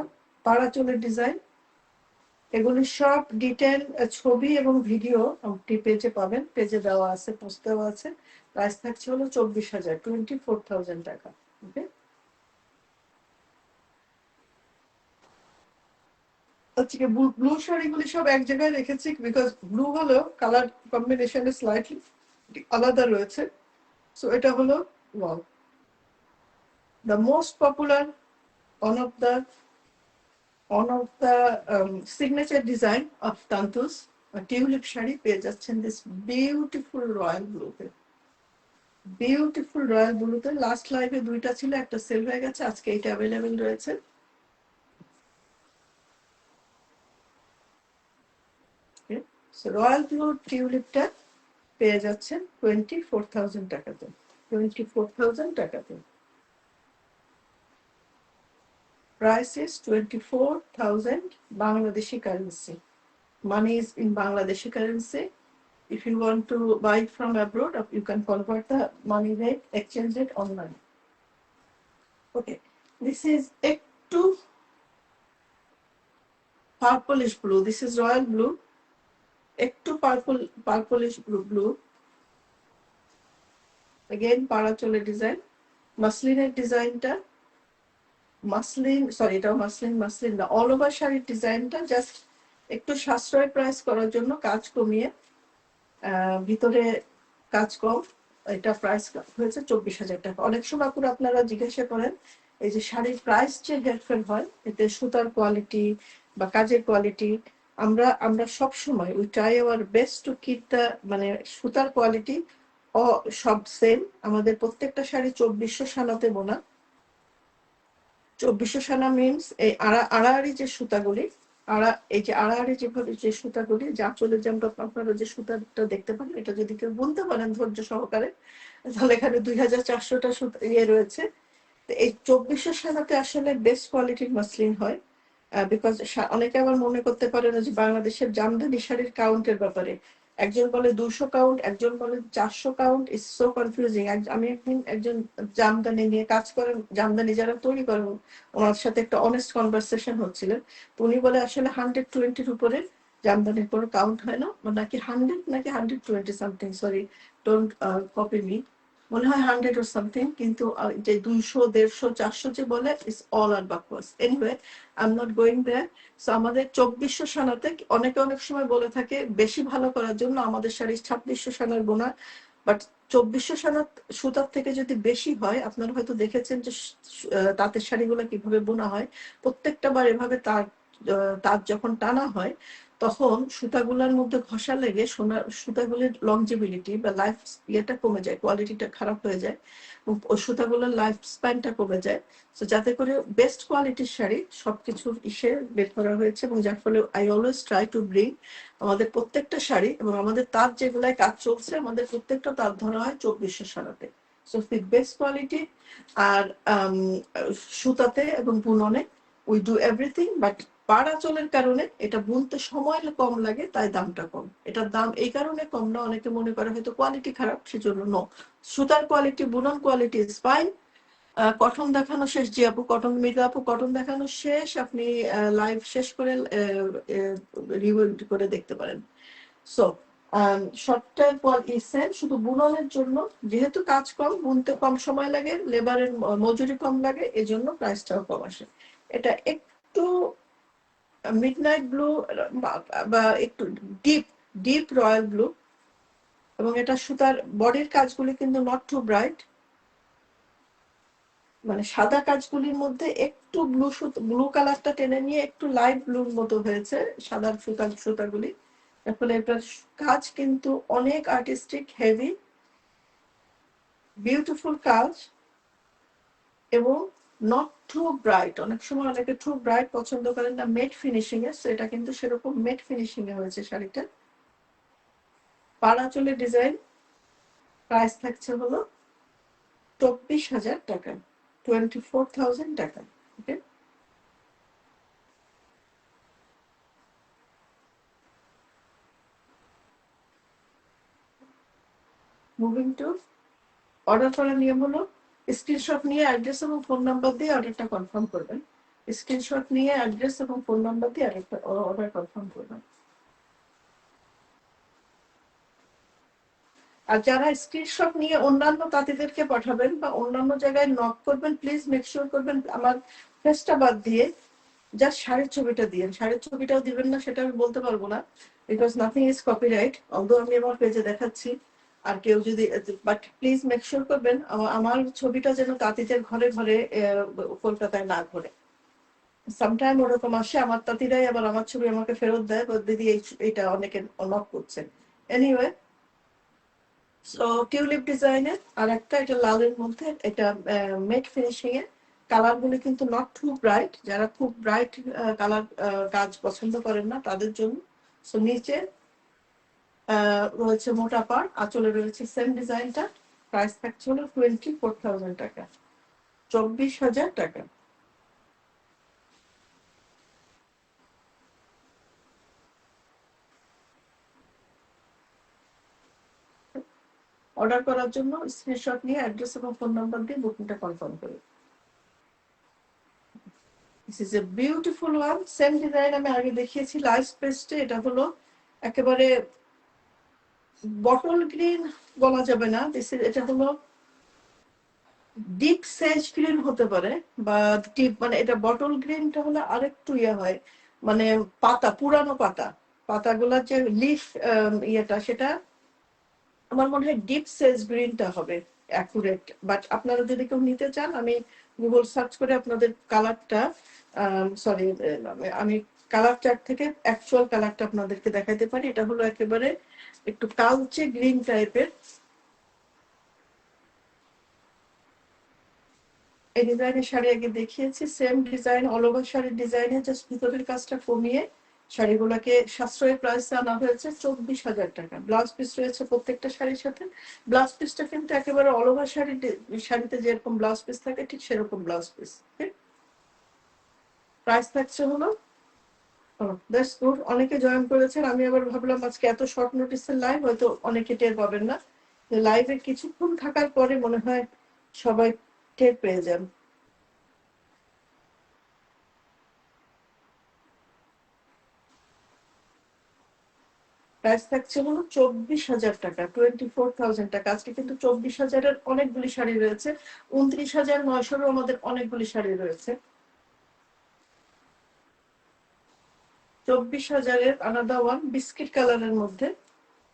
পাড়া চুলের ডিজাইন, এগুলি সব ডিটেল ছবি এবং ভিডিও পেজে পাবেন, পেজে দেওয়া আছে, পোস্ট দেওয়া আছে। প্রাইস থাকছে হলো 24,000, 24,000 টাকা। ওকে, আজকে ব্লু শাড়িগুলি সব এক জায়গায় রেখেছি বিকজ ব্লু হলো কালার কম্বিনেশনে স্লাইটলি আলাদা রয়েছে। সো এটা হলো wow the most popular one of the signature design of Tantus tulip sari পেয়ে যাচ্ছেন দিস বিউটিফুল রয়্যাল ব্লুতে। বিউটিফুল রয়্যাল ব্লুতে লাস্ট লাইভে দুইটা ছিল, একটা সেল হয়ে গেছে, আজকে এটা অ্যাভেলেবেল রয়েছে। রয়্যাল ব্লু টিউলিপটা পেয়ে যাচ্ছেন 24,000 টাকাতে। 24,000 টাকাতে। Price is 24,000 Bangladeshi currency. Money is in Bangladeshi currency. If you want to buy from abroad, you can convert the money rate, exchange it online. Okay, this is একটু purplish blue. This is royal blue. একটু purplish blue. Again, পাড়াচলে design, মাসলিনের ডিজাইনটা muslin, sorry এটা muslin না, all over শাড়ির ডিজাইনটা just একটু সাশ্রয় price করার জন্য কাজ কমিয়ে ভিতরে কাজ কম, এটা প্রাইস হয়েছে 24,000 টাকা। অনেক সময় পুরো আপনারা জিজ্ঞাসা করেন এই যে শাড়ির প্রাইস যে হেরফের হয় এতে সুতার কোয়ালিটি বা কাজের কোয়ালিটি, আমরা সব সময় we try our best to keep the মানে সুতার কোয়ালিটি সব সেম। আমাদের প্রত্যেকটা শাড়ি 2400 সানাতে বোনা। 2400 সানা মিনস এই আড়াআড়ি যে সুতাগুলি, এই যে আড়াআড়ি যেভাবে যে সুতাগুলি যা চলে যেমন আপনারা যে সুতাটা দেখতে পান, এটা যদি কেউ বলতে পারেন ধৈর্য সহকারে, তাহলে এখানে 2400টা সুতা রয়েছে। এই 2400 সানাতে আসলে বেস্ট কোয়ালিটির মাসলিন হয়। বিকজ অনেকে আবার মনে করতে পারেন যে বাংলাদেশের জামদানি শাড়ির কাউন্টের ব্যাপারে, একজন বলে 200 কাউন্ট, একজন বলে 400 কাউন্ট, ইজ সো কনফিউজিং। আমি একজন জামদানি নিয়ে কাজ করেন, জামদানি যারা তৈরি করেন ওনার সাথে একটা অনেস্ট কনভারসেশন হচ্ছিলেন, তো উনি বলে আসলে 120-র উপরে জামদানির কোনো কাউন্ট হয় না, নাকি 100 নাকি 120 something, sorry don't copy me, মনে হয় 100 or something, কিন্তু যে 200, 150, 400 যে বলে ইজ অল আর বাকওয়াস। Anyway I am not going there. So আমাদের 2400 সানাতে অনেকে অনেক সময় বলে থাকে বেশি ভালো করার জন্য আমাদের শাড়ি 2600 সানার বোনা, বাট 2400 সানার সুতার থেকে যদি বেশি হয়, আপনারা হয়তো দেখেছেন যে তাঁতের শাড়িগুলো কিভাবে বোনা হয়, প্রত্যেকটা বার এভাবে তার যখন টানা হয় তখন সুতাগুলোর মধ্যে ঘষা লেগে সুতাগুলির লংজিবিলিটি বা লাইফ ইয়েটা কমে যায়, কোয়ালিটিটা খারাপ হয়ে যায়, সুতাগুলোর লাইফ স্প্যানটা কমে যায়। তো যাতে করে বেস্ট কোয়ালিটির শাড়ি সবকিছুর বের করা হয়েছে, এবং যার ফলে I always try to bring আমাদের প্রত্যেকটা শাড়ি এবং আমাদের তাঁত যেগুলাই কাজ চলছে আমাদের প্রত্যেকটা তাঁত ধরা হয় 2400 সানাতে। সো বেস্ট কোয়ালিটি আর সুতাতে এবং বুননে উই ডু এভরিথিং, বাট পাড়াচলের কারণে এটা বুনতে সময় কম লাগে, তাই দামটা কম। এটার দাম এই কারণে কম না, অনেকে মনে করে হয়তো কোয়ালিটি খারাপ সেজন্য নো, সুতার কোয়ালিটি, বুনন কোয়ালিটি ইজ ফাইন। কটন দেখানো শেষ জি আপু, কটন মৃগা আপু, কটন দেখানো শেষ, আপনি লাইভ শেষ করে রিভিউ করে দেখতে পারেন। সো শর্টটার পর ইসেন শুধু বুননের জন্য, যেহেতু কাজ কম, বুনতে কম সময় লাগে, লেবারের মজুরি কম লাগে, এজন্য প্রাইসটাও কম আসে। এটা একটু মিডনাইট ব্লু বা একটু ডিপ রয়্যাল ব্লু, এবং এটা সুতার বডির কাজগুলি কিন্তু নট টু ব্রাইট, মানে সাদা কাজগুলির মধ্যে একটু ব্লু কালারটা টেনে নিয়ে একটু লাইট ব্লুর মতো হয়েছে সাদার সুতাগুলি। তারপরে এটার কাজ কিন্তু অনেক আর্টিস্টিক, হেভি, বিউটিফুল কাজ, এবং নট টু ব্রাইট। অনেক সময় অনেকে টু ব্রাইট পছন্দ করেন না মেট ফিনিশিং এ, এটা কিন্তু সেরকম মেট ফিনিশিং এ হয়েছে শাড়িটা। পাড়াচলে ডিজাইন, প্রাইস থাকছে হলো 24,000 টাকা, 24,000 টাকা। ওকে, মুভিং টু অর্ডার করার নিয়ম হলো স্ক্রিনশট নিয়ে অ্যাড্রেস এবং ফোন নাম্বার দিয়ে অর্ডারটা কনফার্ম করবেন। স্ক্রিনশট নিয়ে অ্যাড্রেস এবং ফোন নাম্বার দিয়ে অর্ডার কনফার্ম করবেন। আর যারা স্ক্রিনশট নিয়ে অন্যান্য তাঁতিদেরকে পাঠাবেন বা অন্যান্য জায়গায় নক করবেন, প্লিজ মেক শিওর করবেন আমার ফেসটা বাদ দিয়ে জাস্ট শাড়ির ছবিটা দিয়েন, শাড়ির ছবিটাও দিবেন না সেটা আমি বলতে পারবো না, because nothing is copyright, although আমি আমার পেজে দেখাচ্ছি। আর কেউ যদি, বাট প্লিজ মেক শিওর করবেন আমার ছবিটা যেন তাঁতিদের ঘরে ঘরে কলকাতায় না ঘরে। সামটাইম ওরকম আসে, আমার তাঁতিরাই আবার আমার ছবি আমাকে ফেরত দেয়, দিদি এইটা অনেকে নক করছে। এনিওয়ে, সো টিউলিপ ডিজাইনের আর একটা, এটা লালের মধ্যে, এটা মেট ফিনিশিং এ। কালার গুলো কিন্তু নট টু ব্রাইট, যারা খুব ব্রাইট কালার কাজ পছন্দ করেন না তাদের জন্য। সো নিচে রয়েছে মোটা পাড়, আঁচলে রয়েছে সেম ডিজাইনটা। প্রাইস থাকছে হলো 24,000 টাকা, 24,000 টাকা। অর্ডার করার জন্য স্ক্রিনশট নিয়ে অ্যাড্রেস এবং ফোন নাম্বার দিয়ে বুকিংটা কনফার্ম করুন। This is a beautiful one, same design আমি আগে দেখিয়েছি লাইভ পেস্টে। এটা হলো একেবারে বটল গ্রিন বলা যাবে না, এটা হলো ডিপ সেজ গ্রিন হতে পারে, বা ডিপ মানে এটা বটল গ্রিনটা হলে আরেকটু ইয়ে হয়, মানে পাতা, পুরানো পাতা, পাতাগুলোর যে লিফ ইয়েটা, সেটা আমার মনে হয় ডিপ সেজ গ্রিনটা হবে অ্যাকুরেট। বাট আপনারা যদি কেউ নিতে চান, আমি গুগল সার্চ করে আপনাদের কালারটা, সরি, আমি কালার চার্ট থেকে অ্যাকচুয়াল কালারটা আপনাদেরকে দেখাইতে পারি। এটা হলো একেবারে একটু কালচে গ্রিন টাইপের। এই ডিজাইনের শাড়ি আগে দেখিয়েছি, সেম ডিজাইন, অল ওভার শাড়ির ডিজাইনে জাস্ট ভিতরের কাজটা কমিয়ে শাড়িগুলোকে সাশ্রয়ী প্রাইসে আনা হয়েছে 24,000 টাকা। ব্লাউজ পিস রয়েছে প্রত্যেকটা শাড়ির সাথে। ব্লাউজ পিসটা কিন্তু একেবারে অল ওভার শাড়িতে যেরকম ব্লাউজ পিস থাকে ঠিক সেরকম ব্লাউজ পিস। প্রাইস থাকছে হলো, দ্যাটস গুড, অনেকে জয়েন করেছেন। আমি আবার ভাবলাম আজকে এত শর্ট নোটিসের লাইভ, হয়তো অনেকে টের পাবেন না। লাইভে কিছুক্ষণ থাকার পরে মনে হয় সবাই টের পেয়ে যান। প্রাইস থাকছে হলো 24,000 টাকা, 24,000 টাকা। আজকে কিন্তু 24,000-এর অনেকগুলি শাড়ি রয়েছে, 29,900-এরও আমাদের অনেকগুলি শাড়ি রয়েছে। 24,000-এর আনাদা ওয়ান বিস্কিট কালারের মধ্যে,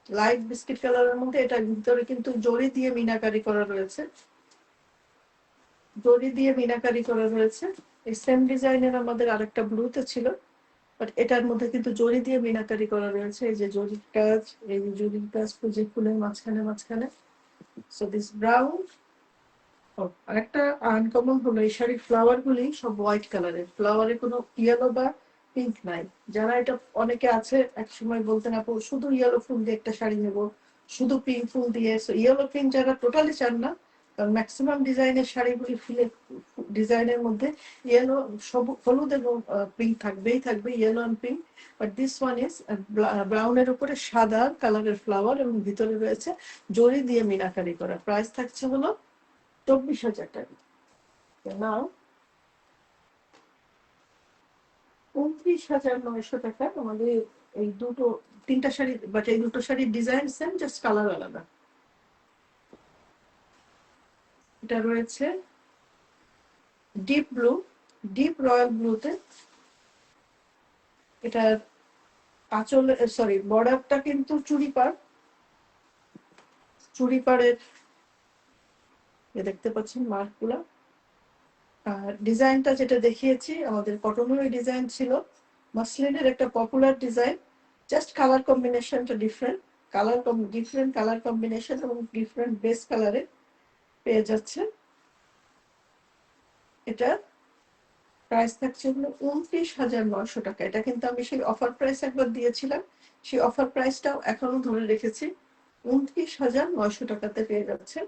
লাইট বিস্কিট কালারের মধ্যে। এটার ভিতরে কিন্তু জরি দিয়ে মিনাকারি করা রয়েছে, জরি দিয়ে মিনাকারি করা রয়েছে। এই সেম ডিজাইনের আমাদের আরেকটা ব্লুতে ছিল, বাট এটার মধ্যে কিন্তু জরি দিয়ে মিনাকারি করা রয়েছে। এই যে জরির কাজ, এই যে জরির কাজ যে ফুলের মাঝখানে মাঝখানে। So this brown. আরেকটা আনকমন হলো, এই শাড়ির ফ্লাওয়ার গুলি সব হোয়াইট কালারের, ফ্লাওয়ারে কোনো ইয়েলো বা পিঙ্ক নাই। যারা এটা, অনেকে আছে এক সময় বলতেন আপু শুধু ইয়েলো ফুল দিয়ে একটা শাড়ি নেবো, শুধু পিঙ্ক ফুল দিয়ে। ইয়েলো পিঙ্ক যারা টোটালি চান না, কারণ ম্যাক্সিমাম ডিজাইনের শাড়িগুলি ফুলের ডিজাইনের মধ্যে ইয়েলো, সব হলুদ এবং পিঙ্ক থাকবেই থাকবে, yellow and pink. But this one is ব্রাউনের উপরে সাদা কালারের ফ্লাওয়ার এবং ভিতরে রয়েছে জরি দিয়ে মিনাকারি করা। প্রাইস থাকছে হলো 24,000 টাকা। নাও 29,900 টাকা আমাদের এই দুটো, তিনটা শাড়ি, বাট এই দুটো শাড়ির ডিজাইন সেম, জাস্ট কালার আলাদা। এটা রয়েছে ডিপ ব্লু, ডিপ রয়্যাল ব্লুতে। এটার আঁচল, সরি, বর্ডারটা কিন্তু চুড়িপাড়, চুড়িপাড়ের দেখতে পাচ্ছেন মার্কগুলা। আর ডিজাইনটা যেটা দেখিয়েছি আমাদের কটনের ডিজাইন ছিল, মাসলিনের একটা পপুলার ডিজাইন, জাস্ট কালার কম্বিনেশনটা ডিফারেন্ট, ডিফারেন্ট কালার কম্বিনেশন এবং ডিফারেন্ট বেস কালারে পেয়ে যাচ্ছে। এটা প্রাইস থাকছে হলো 29,900 টাকা। এটা কিন্তু আমি সেই অফার প্রাইস একবার দিয়েছিলাম, সেই অফার প্রাইসটাও এখনো ধরে রেখেছি। 29,900 টাকাতে পেয়ে যাচ্ছেন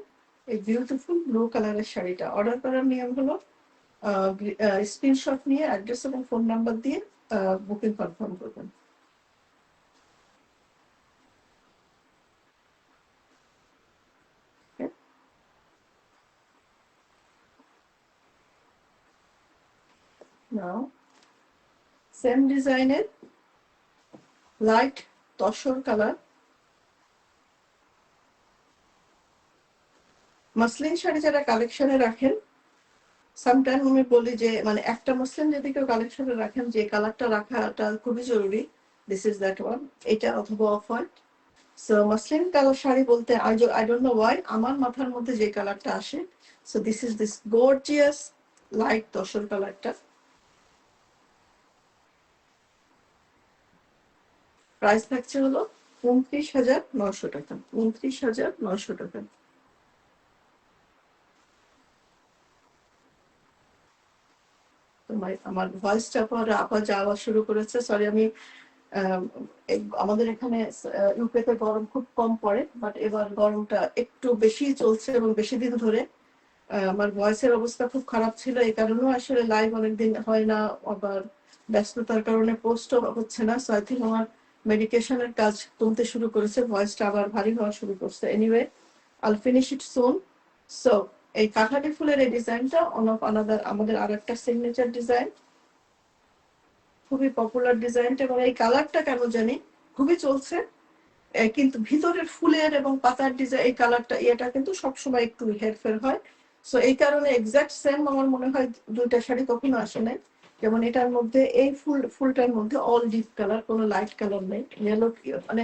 এই বিউটিফুল ব্লু কালারের শাড়িটা। অর্ডার করার নিয়ম হলো স্ক্রিনশট নিয়ে অ্যাড্রেস এবং ফোন নাম্বার দিয়ে বুকিং কনফার্ম করবেন। নাও সেম ডিজাইনের light tussar colour, muslin sari যারা কালেকশনে রাখেন সামটাইম আমি বলি যে মানে একটা মসলিন যদি কেউ কালেকশনে রাখেন, যে কালারটা রাখাটা খুবই জরুরি, দিস ইজ দ্যাট ওয়ান, এটা অথবা off white. So muslin colour sari বলতে আই ডোন্ট নো ওয়াই আমার মাথার মধ্যে যে কালারটা আসে, so this is this gorgeous light tussar কালারটা। প্রাইস থাকছে হলো 29,900 টাকা, 29,900 টাকা। আমার ভয়েসটা আবার যাওয়া শুরু করেছে, সরি। আমি আমাদের এখানে ইউকেতে গরম খুব কম পড়ে, বাট এবার গরমটা একটু বেশি চলছে এবং বেশি দিন ধরে। আমার ভয়েসের অবস্থা খুব খারাপ ছিল, এই কারণেও আসলে লাইভ অনেকদিন হয় না, আবার ব্যস্ততার কারণে পোস্টও হচ্ছে না। সো আই থিঙ্ক আমার মেডিকেশনের কাজ কমতে শুরু করেছে, ভয়েসটা আবার ভারী হওয়া শুরু করছে। Anyway, Al finish it soon. So এই কাঠালি ফুলের এই ডিজাইনটা অন অফ আনাদার আমাদের আর একটা সিগনেচার ডিজাইন, খুবই পপুলার ডিজাইনটা, এবং এই কালারটা কেন জানি খুবই চলছে। কিন্তু ভিতরের ফুলের এবং পাতার ডিজাইন, এই কালারটা এটা কিন্তু সবসময় একটু হেরফের হয়। সো এই কারণে এক্সাক্ট সেম আমার মনে হয় দুইটা শাড়ি কখনো আসে নাই। যেমন এটার মধ্যে এই ফুলটার মধ্যে অল ডিপ কালার, কোনো লাইট কালার নেই, ইয়েলো। মানে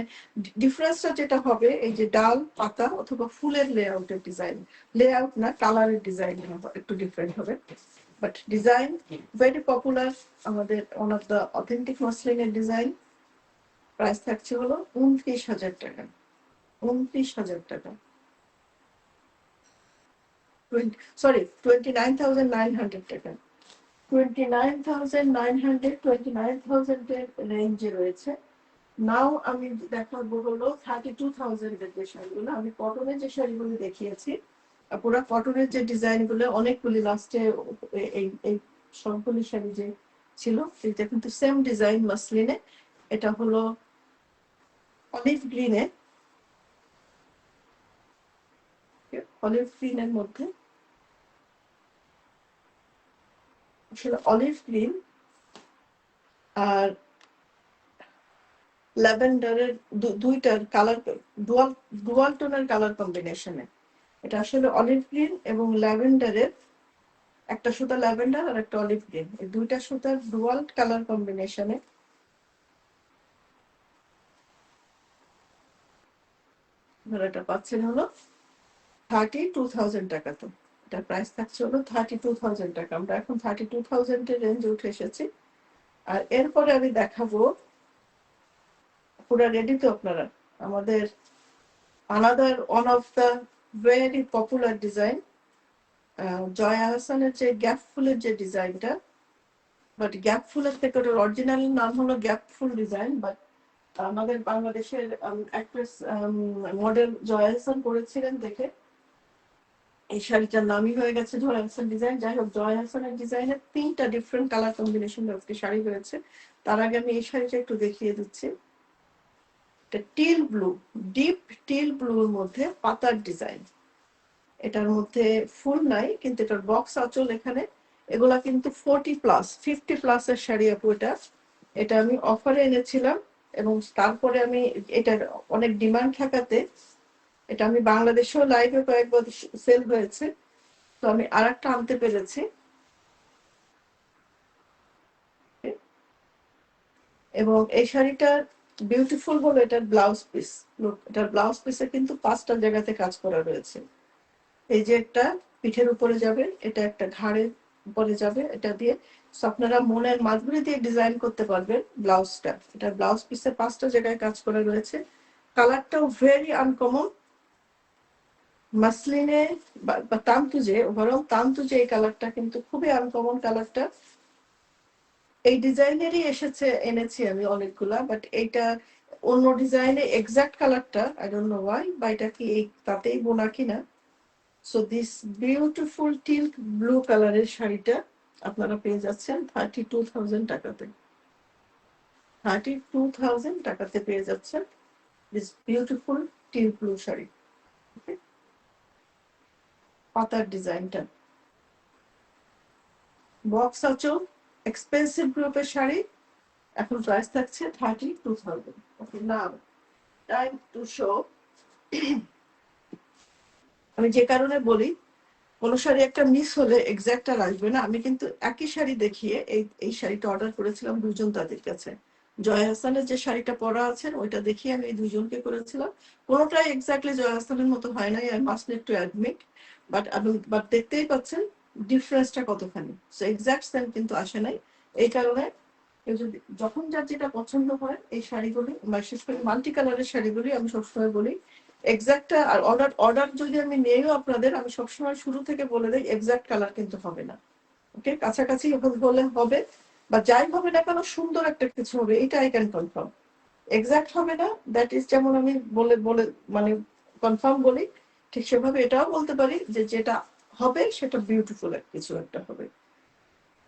ডিফারেন্সটা যেটা হবে এই যে ডাল, পাতা অথবা ফুলের লেআউটের ডিজাইন, লেআউট না কালারের ডিজাইন একটু ডিফারেন্ট হবে, বাট ডিজাইন ভেরি পপুলার। আমাদের ওয়ান অফ দ্য অথেন্টিক মসলিনের ডিজাইন। প্রাইস থাকছে হলো 29,000 টাকা, 29,000 টাকা। সরি, 29,900 টাকা। 29,900, 29,000 এর রেঞ্জে রয়েছে। নাও আমি দেখাবো হলো 32,000 এর যে শাড়িগুলো, আমি কটনের যে শাড়িগুলো দেখিয়েছি, পুরো কটনের যে ডিজাইনগুলো অনেকগুলি লাস্টে এই এই সবগুলি শাড়ি যে ছিল সেটা কিন্তু সেম ডিজাইন মাসলিনে। এটা হলো অলিভ গ্রিনে, অলিভ গ্রিনের মধ্যে, আসলে অলিভ গ্রিন আর ল্যাভেন্ডারের দুইটার কালার, ডুয়াল ডুয়াল টোনের কালার কম্বিনেশনে। এটা আসলে অলিভ গ্রিন এবং ল্যাভেন্ডারের, একটা সুতা ল্যাভেন্ডার আর একটা অলিভ গ্রিন, এই দুইটা সুতার ডুয়াল কালার কম্বিনেশনে এটা পাচ্ছেন হলো 32,000 টাকা। তো এটার প্রাইস থাকছে হলো 32,000 টাকা। আমরা এখন 32,000 এর রেঞ্জে উঠে এসেছি। আর এরপরে আমি দেখাবো, পুরো রেডি তো আপনারা? আমাদের another one of the very popular design, Jaya আহসানের যে গ্যাপ ফুলের যে ডিজাইনটা, বাট গ্যাপ ফুলের থেকে ওটার অরিজিনাল নাম হলো গ্যাপ ফুল ডিজাইন, বাট আমাদের বাংলাদেশের অ্যাক্ট্রেস মডেল জয়া আহসান করেছিলেন দেখে এই শাড়িটার নামই হয়ে গেছে জয়া আহসান ডিজাইন। যাই হোক, জয়া আহসানের ডিজাইনের 3টা ডিফারেন্ট কালার কম্বিনেশন আজকে শাড়ি হয়েছে। তার আগে আমি এই শাড়িটা একটু দেখিয়ে দিচ্ছি। এটা টিল ব্লু, ডিপ টিল ব্লুর মধ্যে পাতার ডিজাইন। এটার মধ্যে ফুল নাই, কিন্তু এটার বক্স আঁচল এখানে। এগুলা কিন্তু 40+, 50+ এর শাড়ি আপু। এটা আমি অফারে এনেছিলাম, এবং তারপরে আমি এটার অনেক ডিমান্ড থাকাতে এটা আমি বাংলাদেশেও লাইভে কয়েকবার সেল হয়েছে, তো আমি আর একটা আনতে পেরেছি। এবং এই শাড়িটা বিউটিফুল বলে এটার ব্লাউজ পিস, এটার ব্লাউজ পিসে কিন্তু 5টা জায়গাতে কাজ করা রয়েছে। এই যে একটা পিঠের উপরে যাবে, এটা একটা ঘাড়ের উপরে যাবে, এটা দিয়ে আপনারা মনের মাধুরী দিয়ে ডিজাইন করতে পারবেন ব্লাউজটা। এটা ব্লাউজ পিসে 5টা জায়গায় কাজ করা রয়েছে। কালারটাও ভেরি আনকমন, মাসলিনে বা তান্তুজে, ওভারঅল তান্তুজে এই কালারটা কিন্তু খুবই আনকমন কালারটা। এই ডিজাইনেরই এনেছি আমি অনেকগুলা, বাট এইটা অন্য ডিজাইনে এক্সাক্ট কালারটা আই ডোন্ট নো ওয়াই, বা এটা কি এই তাতেই বোনা কিনা। So this beautiful teal blue কালারের শাড়িটা আপনারা পেয়ে যাচ্ছেন 32,000 টাকাতে। 32,000 টাকাতে পেয়ে যাচ্ছেন this beautiful teal blue sari. পাতার ডিজাইনটা, বক্স আঁচল, এক্সপেন্সিভ গ্রুপের শাড়ি। এখন প্রাইস থাকছে 32,000। ওকে, নাও টাইম টু শো। আমি যে কারণে বলি, কোনো শাড়ি একটা মিস হলে এক্সাক্ট আর আসবে না। আমি কিন্তু একই শাড়ি দেখিয়ে এই শাড়িটা অর্ডার করেছিলাম ২ জন তাদের কাছে। জয়া আহসানের যে শাড়িটা পরা আছেন ওইটা দেখিয়ে আমি এই ২ জনকে করেছিলাম। কোনটাই এক্সাক্টলি জয়া আহসানের মতো হয় নাই। I must need to admit, but দেখতেই পাচ্ছেন ডিফারেন্সটা কতখানি। সো এক্সাক্ট সেম কিন্তু আসে নাই। এই কারণে কেউ যদি যখন যার যেটা পছন্দ হয় এই শাড়িগুলি, বিশেষ করে মাল্টি কালারের শাড়িগুলি আমি সবসময় বলি এক্সাক্টটা, আর অর্ডার যদি আমি নেইও আপনাদের, আমি সবসময় শুরু থেকে বলে দেই এক্সাক্ট কালার কিন্তু হবে না। ওকে, কাছাকাছি হলে হবে, বা যাই হবে না কেন সুন্দর একটা কিছু হবে, এটা আই ক্যান কনফার্ম। এক্সাক্ট হবে না, দ্যাট ইজ যেমন আমি বলে বলে মানে কনফার্ম বলি, ঠিক সেভাবে এটাও বলতে পারি যে যেটা হবে সেটা বিউটিফুল কিছু একটা হবে,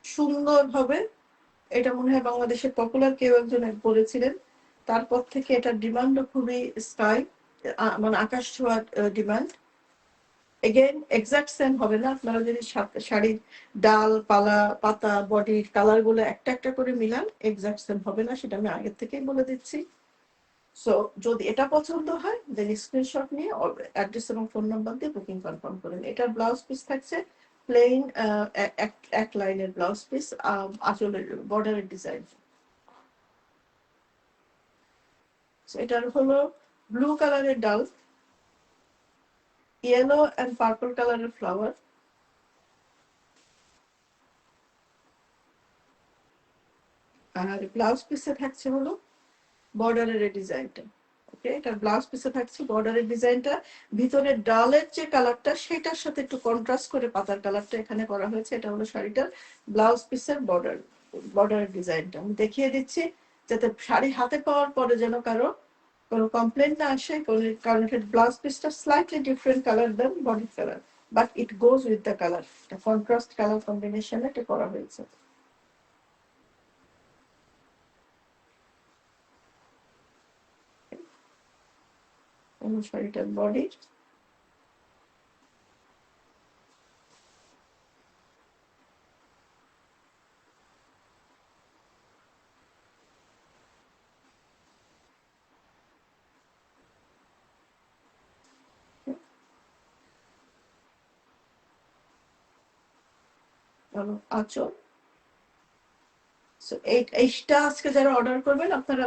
সুন্দর হবে। এটা মনে হয় বাংলাদেশের পপুলার কেউ একজন বলেছিলেন। তারপর থেকে এটার ডিমান্ডও খুবই স্কাই, মানে আকাশ ছোঁয়া ডিমান্ড। এগেইন এক্সাক্ট সেম হবে না। আপনারা যদি শাড়ির ডাল পালা পাতা বডির কালার গুলো একটা একটা করে মিলান, এক্সাক্ট সেম হবে না, সেটা আমি আগের থেকেই বলে দিচ্ছি। সো যদি এটা পছন্দ হয় দেন স্ক্রিনশট নিয়ে অ্যাড্রেস এবং ফোন নাম্বার দিয়ে বুকিং কনফার্ম করেন। এটার ব্লাউজ পিস থাকছে প্লেন এক লাইনের ব্লাউজ পিস, আঁচলের বর্ডারের ডিজাইন। এটার হলো ব্লু কালারের ডাল, ইয়েলো অ্যান্ড পার্পল কালারের ফ্লাওয়ার, আর ব্লাউজ পিসে থাকছে হলো বর্ডারের ডিজাইনটা। ওকে, এটা ব্লাউজ পিসে থাকছে বর্ডারের ডিজাইনটা, ভিতরে ডালের যে কালারটা সেটার সাথে একটু কন্ট্রাস্ট করে পাতার কালারটা এখানে করা হয়েছে। এটা হলো শাড়িটার ব্লাউজ পিসের বর্ডারের ডিজাইনটা আমি দেখিয়ে দিচ্ছি, যাতে শাড়ি হাতে পাওয়ার পরে যেন কোনো কমপ্লেন না আসে, কারণ এটা ব্লাউজ পিসটা slightly different colour than body colour, but it goes with the colour, এটা কন্ট্রাস্ট কালার কম্বিনেশনে এটা করা হয়েছে। শাড়িটার বডি আঁচল। এইটা আজকে যারা অর্ডার করবেন আপনারা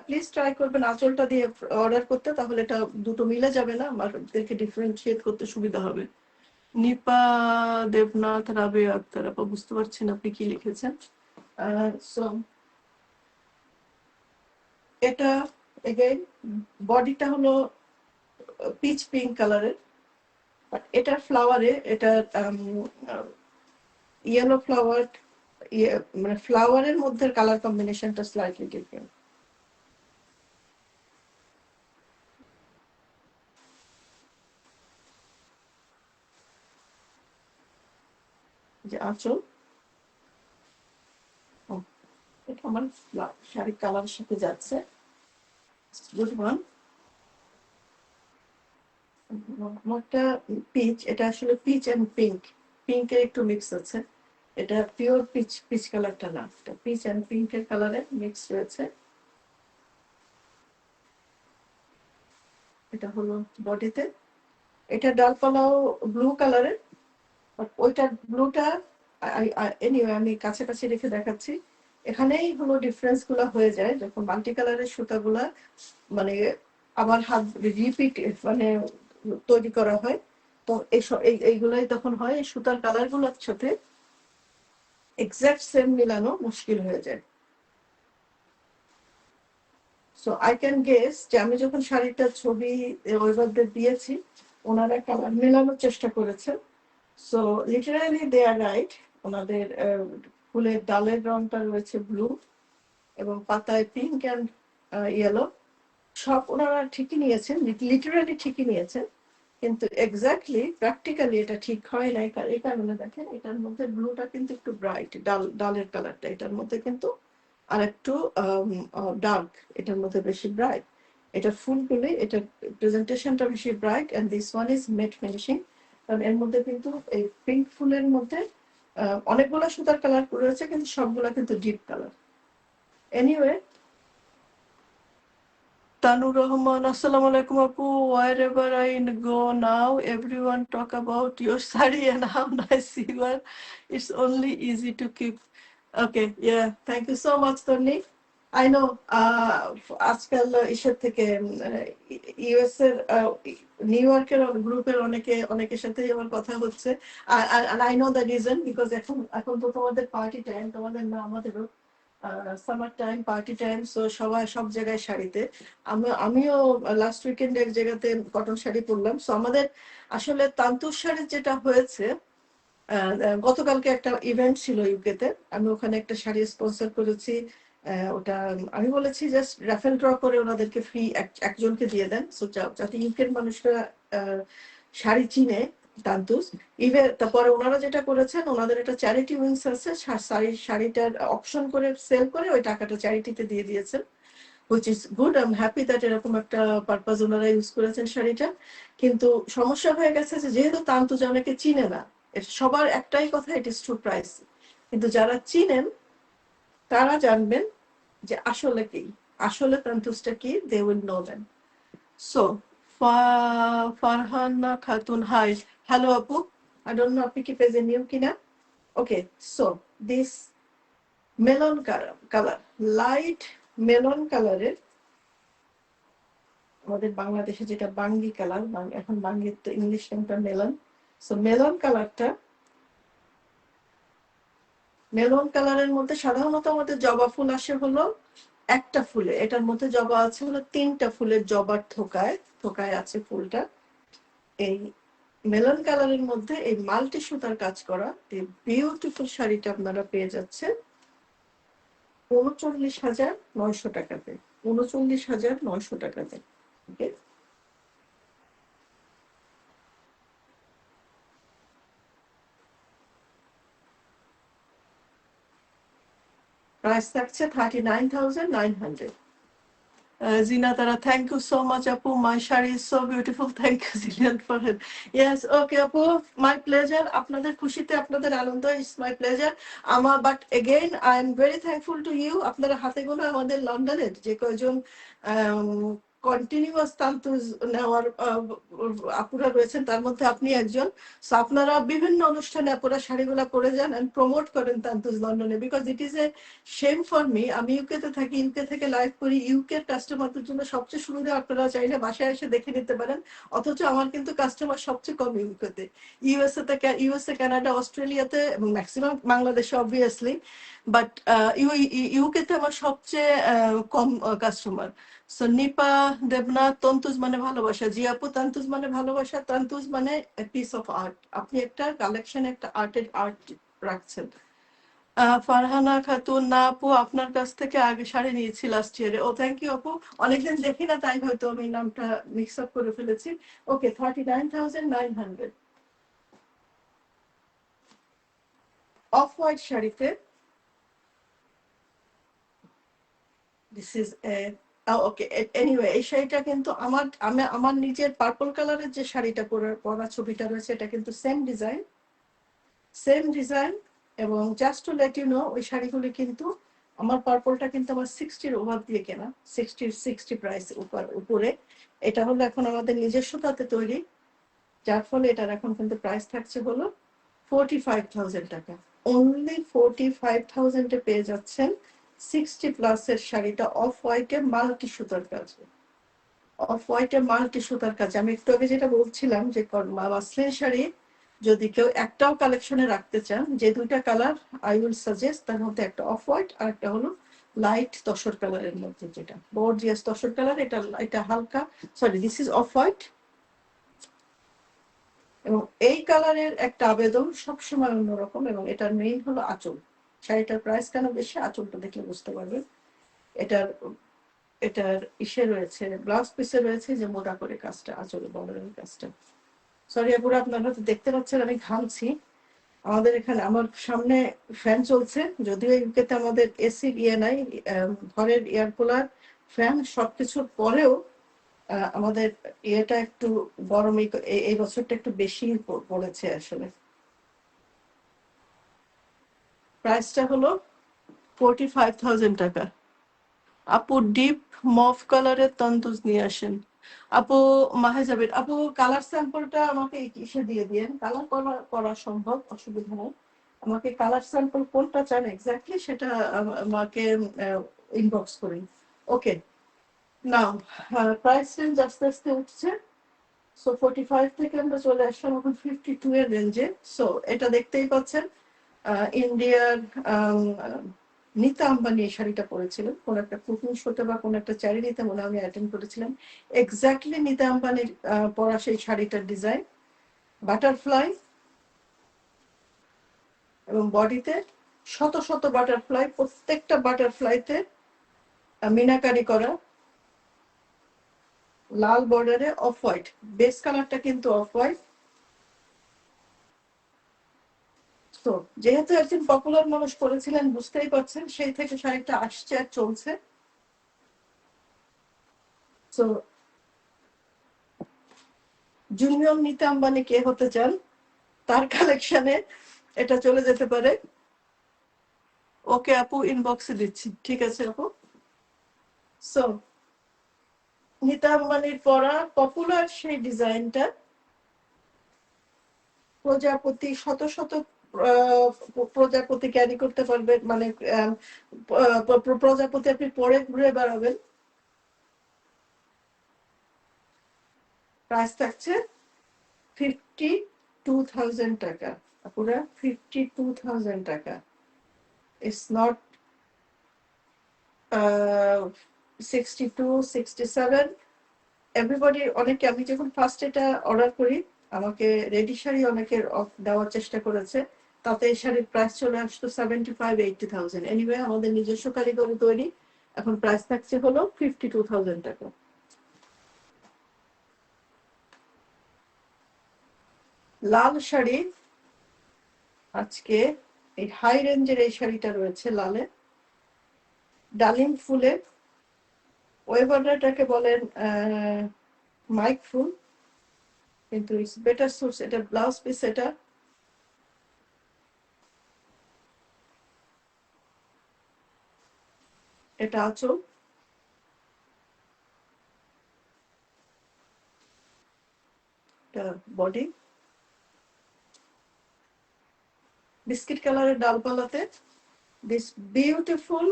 প্লিজ ট্রাই করবেন আঁচলটা দিয়ে অর্ডার করতে, তাহলে এটা দুটো মিলে যাবে না, আমাদেরকে ডিফারেন্সিয়েট করতে সুবিধা হবে। নিপা দেবনাথ রাবে আক্তার আপা, বুঝতে পারছেন আপনি কি লিখেছেন। সো এটা এগেইন বডিটা হলো পিচ পিঙ্ক কালারের, বাট এটার ফ্লাওয়ারে এটা ইয়েলো ফ্লাওয়ার, মানে ফ্লাওয়ারের মধ্যে কালার কম্বিনেশনটা স্লাইটলি ডিফারেন্ট। যে আঁচল, এটা আমার শাড়ির কালারের সাথে যাচ্ছে। গুড ওয়ান, একটা পিচ, এটা আসলে পিচ এন্ড পিঙ্ক, পিঙ্কের একটু মিক্স আছে, এটা পিওর পিচ পিচ কালারটা না, এটা পিচ এন্ড পিঙ্কের কালারে মিক্স রয়েছে। এটা হলো বডিতে, এটা ডালপালাও ব্লু কালারের, বাট ওইটার ব্লুটা এনিওয়ে আমি কাছাকাছি রেখে দেখাচ্ছি। এখানেই হলো ডিফারেন্স গুলা হয়ে যায় যখন মাল্টি কালারের সুতাগুলা মানে আবার হাত রিপিট মানে তৈরি করা হয়, তো এইগুলাই তখন হয় এই সুতার কালার গুলোর সাথে এক্সাক্ট সেম মিলানো মুশকিল হয়ে যায়। সো আই ক্যান গেস যে আমি যখন শাড়িটার ছবি ওইভাবে দিয়েছি ওনারা কালার মেলানোর চেষ্টা করেছেন। সো লিটারালি দে আর রাইট, ওনাদের ফুলের ডালের রংটা রয়েছে ব্লু এবং পাতায় পিঙ্ক অ্যান্ড ইয়েলো, সব ওনারা ঠিকই নিয়েছেন, লিটারালি ঠিকই নিয়েছেন, কিন্তু এক্স্যাক্টলি প্র্যাকটিক্যালি এটা ঠিক হয় নাই। এই কারণে দেখেন এটার মধ্যে ব্লুটা কিন্তু একটু ব্রাইট, ডালের কালারটা এটার মধ্যে কিন্তু আর একটু ডার্ক, এটার মধ্যে বেশি ব্রাইট, এটা ফুলগুলি এটা প্রেজেন্টেশনটা বেশি bright and this one is matte finishing. কারণ এর মধ্যে কিন্তু এই পিঙ্ক ফুলের মধ্যে অনেকগুলো সুতার কালার রয়েছে কিন্তু সবগুলা কিন্তু deep colour. Anyway Tanur Rahman, Assalamu alaikum Apu. Wherever I go now, everyone talk about your sari and how nice you are. It's only easy to keep. Okay, yeah. Thank you so much, Tony. I know আজকাল ইসের থেকে US এর new ইয়র্কের গ্রুপের অনেকের সাথে আমার কথা হচ্ছে and I know the reason because এখন তো তোমাদের পার্টি টাইম, তোমাদের না আমাদেরও summer time, party time, so সবাই সব জায়গায় শাড়িতে। আমিও লাস্ট উইকেন্ডে এক জায়গাতে কটন শাড়ি পরলাম। সো আমাদের আসলে তান্তুর শাড়ির যেটা হয়েছে, গতকালকে একটা ইভেন্ট ছিল ইউকেতে, আমি ওখানে একটা শাড়ি স্পন্সর করেছি। ওটা আমি বলেছি জাস্ট র্যাফেল ড্র করে ওনাদেরকে ফ্রি একজনকে দিয়ে দেন, সো যাতে ইউকের মানুষরা শাড়ি চিনে তান্তুস। ইভেন তারপরে ওনারা যেটা করেছেন, ওনাদের একটা চ্যারিটি উইংস আছে, শাড়িটার অপশন করে সেল করে ওই টাকাটা চ্যারিটিতে দিয়ে দিয়েছেন, which is good. I am happy that এরকম একটা পারপাস ওনারা ইউজ করেছেন শাড়িটা। কিন্তু সমস্যা হয়ে গেছে যে যেহেতু তান্তুজ অনেকে চিনে না, সবার একটাই কথা, ইট ইজ টু প্রাইস। কিন্তু যারা চিনেন তারা জানবেন যে আসলে কি, আসলে তান্তুজটা কি, they will know then. So Farhana Khatun, hi, hello আপু, আই ডোন্ট নো আপনি কি পেজে নিউ কিনা। Okay, so this melon colour, light melon কালারের, আমাদের বাংলাদেশে যেটা বাঙ্গি কালার, এখন বাঙ্গির তো ইংলিশ নামটা মেলন। সো মেলন কালারটা, মেরুন কালারের মধ্যে সাধারণত আমাদের জবা ফুল আসে হলো একটা ফুলে, এটার মধ্যে জবা আছে হলো 3টা ফুলের জবার থোকায় থোকায় আছে ফুলটা। এই মেলন কালারের মধ্যে এই মাল্টি সুতার কাজ করা এই বিউটিফুল শাড়িটা আপনারা পেয়ে যাচ্ছেন 39,900 টাকাতে। 39,900 টাকাতে। ওকে, প্রাইস থাকছে 39,900। Zinatara, thank you so much, Apu. My shari is so beautiful. Thank you, Zillian, for it. Yes, okay, Apu. My pleasure. আপনাদের খুশিতে আপনাদের আনন্দ, it's my pleasure. But again, I am very thankful to you. আপনারা হাতে গোনা আমাদের লন্ডনের যে কয়জন continuous তান্তুজ নেওয়ার আপুরা রয়েছেন, তার মধ্যে আপনি একজন। সো আপনারা বিভিন্ন অনুষ্ঠানে আপুরা শাড়িগুলা পরে যান এন্ড প্রমোট করেন তান্তুজ লন্ডনে, because it is a shame for me. আমি ইউকেতে থাকি, ইউকে থেকে লাইভ করি, ইউকের কাস্টমারদের জন্য সবচেয়ে সুবিধা, আপনারা চাইলে বাসায় এসে দেখে নিতে পারেন। অথচ আমার কিন্তু কাস্টমার সবচেয়ে কম ইউকেতে, ইউএসএ, কানাডা, অস্ট্রেলিয়াতে এবং ম্যাক্সিমাম বাংলাদেশে অবভিয়াসলি, বাট ইউকেতে আমার সবচেয়ে কম কাস্টমার। সো নিপা দেবনাথ, তন্তুজ মানে ভালোবাসা, জি আপু, তান্তুজ মানে ভালোবাসা, তান্তুজ মানে পিস অফ আর্ট। আপনি একটা কালেকশন, একটা আর্ট রাখছেন। ফারহানা খাতুন, না আপু, আপনার কাছ থেকে আগে শাড়ি নিয়েছি লাস্ট ইয়ারে। ও থ্যাংক ইউ আপু, অনেকদিন দেখি না তাই হয়তো আমি নামটা মিক্স আপ করে ফেলেছি। ওকে, 39,900। অফ হোয়াইট শাড়িতে দিস ইজ ওকে, এনিওয়ে এই শাড়িটা কিন্তু আমার নিজের পার্পল কালারের যে শাড়িটা পরা ছবিটা রয়েছে, এটা কিন্তু সেম ডিজাইন। এবং just to let you know, ওই শাড়িগুলি কিন্তু আমার পার্পলটা কিন্তু আমার 60-র ওভার দিয়ে কেনা, 60 প্রাইস উপরে। এটা হলো এখন আমাদের নিজস্ব তাতে তৈরি, যার ফলে এটার এখন কিন্তু প্রাইস থাকছে হলো 45,000 টাকা। অনলি 45,000-এ পেয়ে যাচ্ছেন 60+ শাড়িটা অফ হোয়াইটে মাল্টি সুতার কাজে। অফ হোয়াইটে মাল্টি সুতার কাজে আমি একটু আগে যেটা বলছিলাম যে মাসলিন শাড়ি যদি কেউ একটাও কালেকশনে রাখতে চান, যে দুইটা কালার আই উইল সাজেস্ট, তার মধ্যে একটা অফ হোয়াইট আর একটা হলো লাইট তসর কালারের মধ্যে, যেটা গর্জিয়াস তসর কালার। এটা হালকা, sorry, this is off white. এবং এই কালারের একটা আবেদন সবসময় অন্যরকম, এবং এটার মেইন হলো আঁচল। শাড়িটার প্রাইস কেন বেশি, আঁচলটা দেখলে বুঝতে পারবেন। এটার এটার ইসে রয়েছে, ব্লাউজ পিসে রয়েছে যে মোটা করে কাজটা, আঁচলে বর্ডারের কাজটা। সরি আপুরা, আপনারা হয়তো দেখতে পাচ্ছেন আমি ঘামছি। আমাদের এখানে আমার সামনে ফ্যান চলছে, যদিও ইউকেতে আমাদের এসি নাই, ঘরের এয়ার কুলার, ফ্যান সবকিছুর পরেও আমাদের ইয়েটা একটু গরম, এই বছরটা একটু বেশি পড়েছে আসলে। প্রাইসটা হলো 45,000 টাকা। আপু ডিপ মফ কালারের তন্দুজ নিয়ে আসেন। আপু মাহেজাবির আপু কালার স্যাম্পলটা আমাকে ইসে দিয়ে দিয়েন, কালার করা সম্ভব, অসুবিধা নেই। আমাকে কালার স্যাম্পল কোনটা চান এক্স্যাক্টলি সেটা আমাকে ইনবক্স করুন। ওকে, নাও প্রাইস রেঞ্জ আস্তে আস্তে উঠছে। সো 45 থেকে আমরা চলে আসলাম এখন 52 এর রেঞ্জে। সো এটা দেখতেই পাচ্ছেন ইন্ডিয়ার নীতা আম্বানি এই শাড়িটা পরেছিলেন কোন একটা কুকিং শোতে বা কোন একটা চ্যারিটিতে মনে হয় আমি অ্যাটেন্ড করেছিলাম। এক্স্যাক্টলি নীতা আম্বানির পরা সেই শাড়িটার ডিজাইন, বাটারফ্লাই এবং বডিতে শত শত বাটারফ্লাই, প্রত্যেকটা বাটারফ্লাইতে মিনাকারি করা, লাল বর্ডারে অফ হোয়াইট, বেস কালারটা কিন্তু অফ হোয়াইট। তো যেহেতু একজন পপুলার মানুষ করেছিলেন বুঝতেই পারছেন, সেই থেকে শাড়িটা আসছে আর চলছে। তো জুনিয়র নীতা আম্বানি কে হতে চান তার কালেকশনে এটা চলে যেতে পারে। ওকে আপু ইনবক্সে দিচ্ছি, ঠিক আছে আপু। সো নীতা আম্বানির পরা পপুলার সেই ডিজাইনটা, প্রজাপতি শত শত প্রজাপতি ক্যারি করতে পারবেন, মানে প্রজাপতি আপনি পরে ঘুরে বেড়াবেন। প্রাইস থাকছে 52,000 টাকা, পুরা 52,000 টাকা। It's not 62, 67। এভরিবডি, অনেকে, আমি যখন ফার্স্ট এটা অর্ডার করি আমাকে রেডি শাড়ি অনেকের দেওয়ার চেষ্টা করেছে, তাতে এই শাড়ির প্রাইস চলে আসতো 75, 80,000। এনিওয়ে আমাদের নিজস্ব কারিগরি তৈরি, এখন প্রাইস থাকছে হলো 52,000 টাকা। লাল শাড়ি, আজকে এই হাই রেঞ্জের এই শাড়িটা রয়েছে লালে, ডালিম ফুলে, ওয়েভারটাকে বলেন মাইক ফুল, কিন্তু ইটস বেটার সুটস। এটা ব্লাউজ পিস, এটা আঁচল, এটা বডি, বিস্কিট কালারের ডালপালাতে দিস বিউটিফুল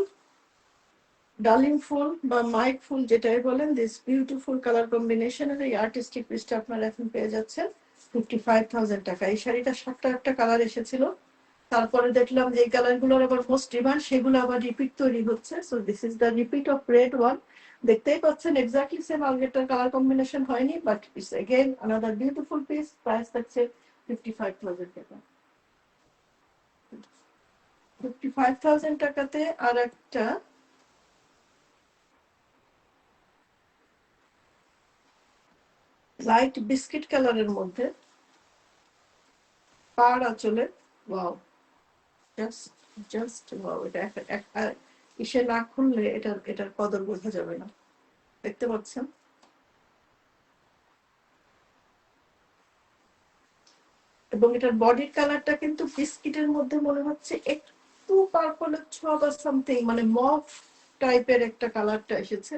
ডালিম ফুল বা মাইক ফুল যেটাই বলেন, দিস বিউটিফুল কালার কম্বিনেশনের এই আর্টিস্টিক পিসটা আপনারা এখন পেয়ে যাচ্ছেন 55,000 টাকা। এই শাড়িটা 7টা কালার এসেছিল, তারপরে দেখলাম যে এই কালারগুলোর আবার মোস্ট ডিমান্ড, সেগুলো আবার রিপিট তৈরি হচ্ছে। So this is the repeat of red one. দেখতেই পাচ্ছেন এক্স্যাক্টলি সেম আগেরটার কালার কম্বিনেশন হয়নি, but it's again another beautiful piece. Price থাকছে 55,000 টাকা। 55,000 টাকাতে আর একটা লাইট বিস্কিট কালারের মধ্যে পাড় আঁচলে, ওয়াও, জাস্ট জাস্ট ওয়াও। এটা ইসে না খুললে এটার কদর বোঝা যাবে না। দেখতে পাচ্ছেন এবং এটার বডির কালারটা কিন্তু বিস্কিটের মধ্যে মনে হচ্ছে একটু পার্পলের ছোঁয়া বা সামথিং, মানে মফ টাইপের একটা কালারটা এসেছে।